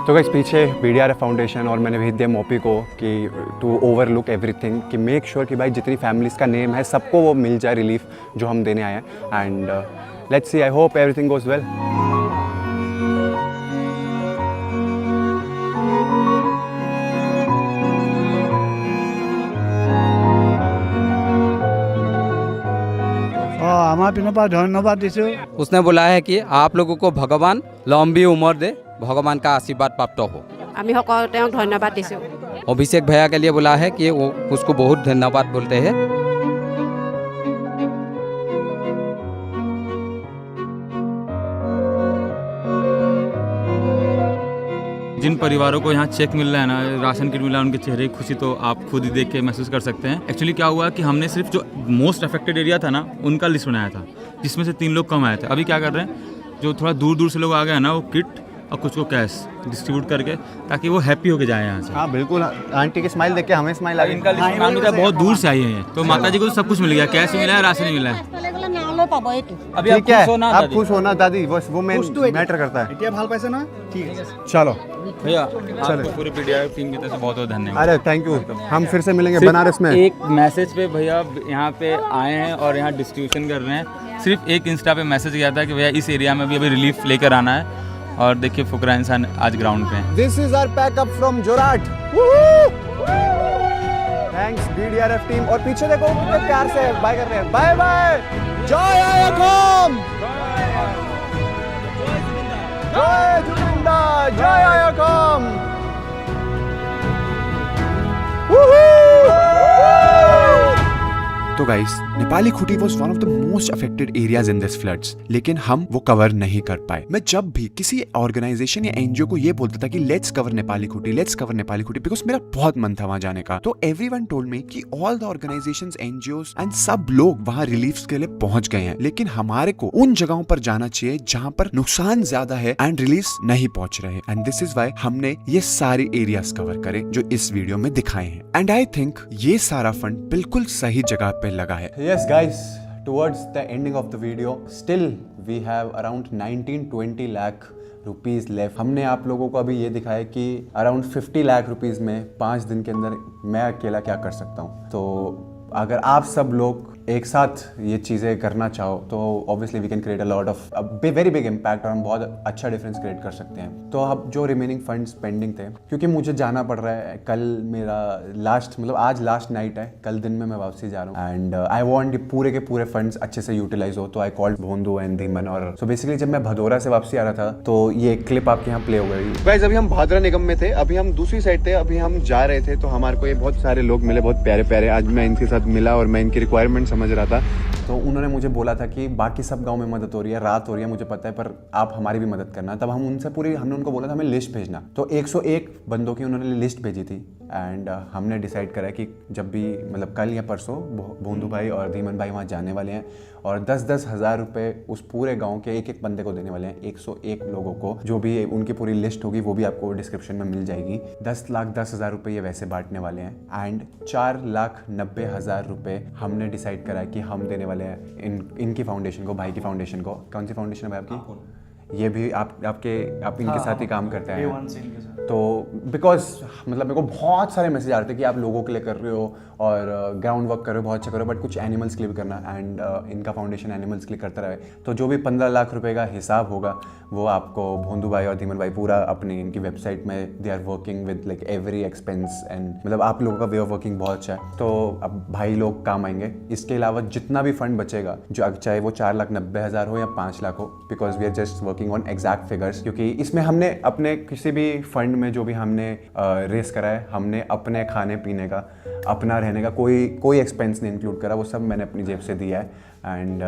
तो गाइस पीछे BDRF फाउंडेशन और मैंने भेज दिया मोपी को कि टू ओवरलुक एवरीथिंग, कि मेक श्योर कि भाई जितनी फैमिलीज़ का नेम है सबको वो मिल जाए रिलीफ जो हम देने आए हैं। And let's see, I hope everything goes well. हमारे पिनों पर धन्यवाद दीजिए। उसने बोला है कि आप लोगों को भगवान लंबी उम्र दे, भगवान का आशीर्वाद प्राप्त हो। আমি সকলো তেওঁক ধন্যবাদ দিছোঁ। अभिषेक भैया के लिए बोला है कि वो उसको बहुत धन्यवाद बोलते हैं। जिन परिवारों को यहाँ चेक मिल रहा है ना, राशन किट मिल रहा है, उनके चेहरे की खुशी तो आप खुद ही देख के महसूस कर सकते हैं। एक्चुअली क्या हुआ कि हमने सिर्फ जो मोस्ट अफेक्टेड एरिया था ना उनका लिस्ट बनाया था, जिसमें से 3 लोग कम आए थे। अभी क्या कर रहे हैं, जो थोड़ा दूर दूर से लोग आ गए हैं ना, वो किट और कुछ को कैश डिस्ट्रीब्यूट करके ताकि वो हैप्पी होके जाए यहाँ से। हाँ बिल्कुल, आंटी की स्माइल देख के हमें स्माइल आ गई। इनका लिस्ट बहुत दूर से आई है, तो माता जी को तो सब कुछ मिल गया, कैश मिला है, राशन मिला है। अभी आप खुश होना, आप खुश होना दादी, बस वो मैटर करता है। এতিয়া ভাল পাইছে না? ঠিক আছে, चलो भैया आपको पूरी पीडीआरएफ टीम की तरफ से बहुत बहुत धन्यवाद। अरे थैंक यू, हम फिर से मिलेंगे बनारस में। एक मैसेज पे भैया यहाँ पे आए हैं और यहाँ डिस्ट्रीब्यूशन कर रहे हैं। सिर्फ एक इंस्टा पे मैसेज गया था कि भैया इस एरिया में भी अभी रिलीफ लेकर आना है, और देखिए फुकरा इंसान आज ग्राउंड पे हैं। This is our pack up from Jorhat. Thanks BDRF team. और पीछे देखो कितने प्यार से बाय कर रहे हैं। बाय बाय, जय आयाकम, जय जुबिंदा, जय आयाकम। तो गाइस, नेपाली खुटी was one of the most affected areas in this floods, लेकिन हम वो कवर नहीं कर पाए। मैं जब भी किसी ऑर्गेनाइजेशन या NGO को ये बोलता था कि लेट्स कवर नेपाली खुटी, लेट्स कवर नेपाली खुटी, बिकॉज मेरा बहुत मन था वहां जाने का, तो एवरीवन टोल्ड मी कि all the organisations, NGOs and सब लोग वहां रिलीफ के लिए पहुंच गए हैं, लेकिन हमारे को उन जगहों पर जाना चाहिए जहां पर नुकसान ज्यादा है एंड रिलीफ नहीं पहुंच रहे। एंड दिस इज वाई हमने ये सारे एरियाज कवर करे जो इस वीडियो में दिखाए हैं। एंड आई थिंक ये सारा फंड बिल्कुल सही जगह पे लगा है। Yes guys, towards the ending of the video, still we have around 19-20 lakh rupees left. हमने आप लोगों को अभी ये दिखाया कि अराउंड 50 लाख रुपीस में 5 दिन के अंदर मैं अकेला क्या कर सकता हूँ। तो अगर आप सब लोग एक साथ ये चीज़ें करना चाहो तो obviously we can create a lot of very big impact और हम बहुत अच्छा डिफरेंस क्रिएट कर सकते हैं। तो अब जो रिमेनिंग फंड्स पेंडिंग थे, क्योंकि मुझे जाना पड़ रहा है, कल मेरा आज लास्ट नाइट है, कल दिन में मैं वापसी जा रहा हूँ एंड आई वांट पूरे के पूरे फंड्स अच्छे से यूटिलाइज हो। तो आई कॉल्ड भोंदू एंड धीमन और सो बेसिकली जब मैं भदौरा से वापसी आ रहा था तो ये क्लिप आपके यहाँ प्ले हो गई। गाइस अभी हम भादरा निगम में थे, अभी हम दूसरी साइड थे, अभी हम जा रहे थे तो हमारे को ये बहुत सारे लोग मिले, बहुत प्यारे प्यारे। आज मैं इनके साथ मिला और मैं इनकी रिक्वायरमेंट समझ रहा था तो उन्होंने मुझे बोला था कि बाकी सब गांव में मदद हो रही है, रात हो रही है, मुझे पता है, पर आप हमारी भी मदद करना। तब हमने उनको बोला था हमें लिस्ट भेजना, तो 101 बंदों की उन्होंने लिस्ट भेजी थी एंड हमने डिसाइड करा कि जब भी मतलब कल या परसों भोंदू भाई और धीमन भाई वहाँ जाने वाले हैं और 10-10 हज़ार रुपये उस पूरे गांव के एक एक बंदे को देने वाले हैं, 101 लोगों को। जो भी उनकी पूरी लिस्ट होगी वो भी आपको डिस्क्रिप्शन में मिल जाएगी। 10,10,000 रुपये ये वैसे बांटने वाले हैं एंड 4,90,000 रुपये हमने डिसाइड करा है कि हम देने वाले हैं इनकी फाउंडेशन को, भाई की फाउंडेशन को। कौन सी फाउंडेशन है भाई आपकी? ये भी आप इनके साथ ही काम करते हैं। तो बिकॉज मतलब मेरे को बहुत सारे मैसेज आ रहे थे कि आप लोगों के लिए कर रहे हो और ग्राउंड वर्क कर रहे हो, बहुत अच्छा कर रहे हो, बट कुछ एनिमल्स के लिए भी करना एंड इनका फाउंडेशन एनिमल्स के लिए करता रहे। तो जो भी 15 लाख रुपए का हिसाब होगा वो आपको भोंदू भाई और धीमन भाई पूरा अपनी इनकी वेबसाइट में they are working with like every expense and मतलब आप लोगों का वे ऑफ वर्किंग बहुत अच्छा है। तो अब भाई लोग काम आएंगे। इसके अलावा जितना भी फंड बचेगा, जो चाहे वो 4,90,000 हो या 5 लाख हो, because we are just working on exact figures, क्योंकि इसमें हमने अपने किसी भी फंड में जो भी हमने रेस करा है, हमने अपने खाने पीने का, अपना रहने का कोई एक्सपेंस नहीं इंक्लूड करा, वो सब मैंने अपनी जेब से दिया है एंड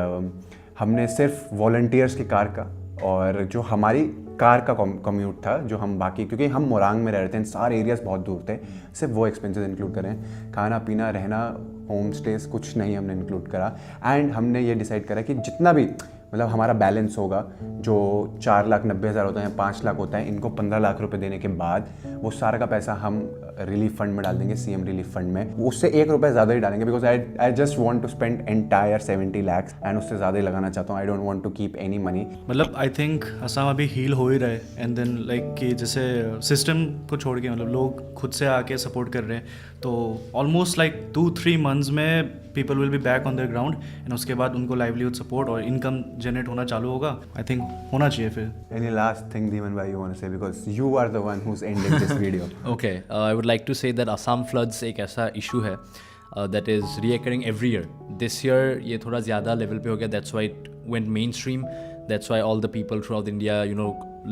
हमने सिर्फ वॉलंटियर्स की कार का और जो हमारी कार का कम्यूट था, जो हम बाकी, क्योंकि हम मोरांग में रह रहे थे, सारे एरियाज बहुत दूर थे, सिर्फ वो एक्सपेंसेस इंक्लूड करें। खाना पीना रहना, होम स्टेज कुछ नहीं हमने इंक्लूड करा एंड हमने ये डिसाइड करा कि जितना भी मतलब हमारा बैलेंस होगा, जो 4,90,000 होता है, 5 लाख होता है, इनको 15 लाख रुपए देने के बाद वो सारा का पैसा हम रिलीफ फंड में डाल देंगे, सीएम रिलीफ फंड में। उससे 1 रुपये ज़्यादा ही डालेंगे because I just want to spend entire 70 lakhs and उससे ज़्यादा ही लगाना चाहता हूँ। I don't want to keep any money. मतलब आई थिंक असम अभी हील हो ही रहे एंड देन लाइक कि जैसे सिस्टम को छोड़ के मतलब लोग खुद से आके सपोर्ट कर रहे हैं, तो ऑलमोस्ट लाइक 2-3 months में people will be back on their ground and उसके बाद उनको लाइवलीहुड सपोर्ट और इनकम जनरेट होना चालू होगा। आई थिंक होना चाहिए फिर। Any last thing, Dhiman bhai, you want to say, because you are the one who's ending this video? Okay, I would like to say that Assam floods एक ऐसा issue है that is reoccurring every year. This year ये थोड़ा ज़्यादा level पे हो गया, that's why it went mainstream. That's why all the people throughout India,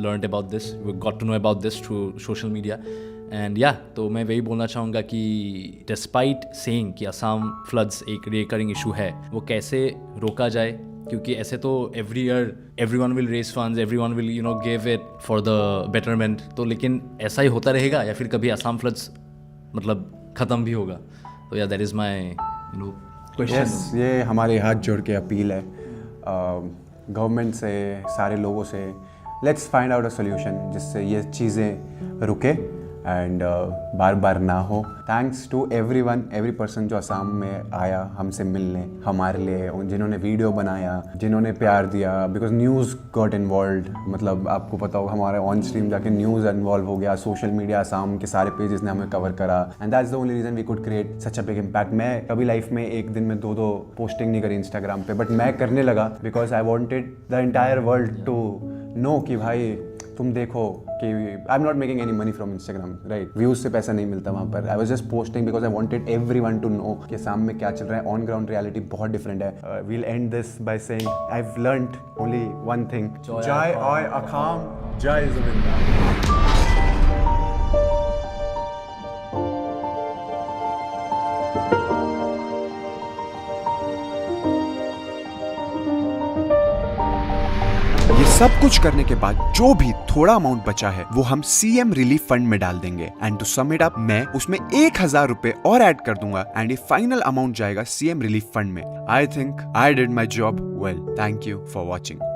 learned about this. We got to know about this through social media. And तो मैं वही बोलना चाहूँगा कि डिस्पाइट सेइंग कि असम फ्लड्स एक रिकरिंग इशू है, वो कैसे रोका जाए, क्योंकि ऐसे तो every year everyone will raise funds, everyone will give it for the betterment, तो लेकिन ऐसा ही होता रहेगा या फिर कभी असम फ्लड्स मतलब ख़त्म भी होगा? तो या दैट इज़ माई क्वेश्चन। ये हमारे हाथ जोड़ के अपील है गवर्नमेंट से, सारे लोगों से, let's find out a solution जिससे ये चीज़ें रुके एंड बार बार ना हो। Thanks to everyone, every person जो असम में आया हमसे मिलने, हमारे लिए, जिन्होंने वीडियो बनाया, जिन्होंने प्यार दिया, बिकॉज न्यूज़ गॉट इन्वॉल्व। मतलब आपको पता होगा हमारे ऑन स्ट्रीम जाके न्यूज़ इन्वॉल्व हो गया, सोशल मीडिया असम के सारे पेजेस ने हमें कवर करा and that's the only reason we could create such a big impact. मैं कभी लाइफ में एक दिन में 2 पोस्टिंग नहीं करी इंस्टाग्राम पे, बट मैं करने लगा because I wanted the entire world to know कि भाई तुम देखो कि I am not making any money from Instagram, right? Views से पैसा नहीं मिलता वहाँ पर। I was just posting because I wanted everyone to know कि सामने में क्या चल रहा है। ऑन ग्राउंड रियलिटी बहुत डिफरेंट है। Will end this by saying I have learned only one thing, जय ओय अखाम, जय जुबिंदा। ये सब कुछ करने के बाद जो भी थोड़ा अमाउंट बचा है वो हम सीएम रिलीफ फंड में डाल देंगे and to sum it up मैं उसमें 1,000 रुपए और ऐड कर दूंगा एंड ये फाइनल अमाउंट जाएगा सीएम रिलीफ फंड में। I think I did my job well. Thank you for watching.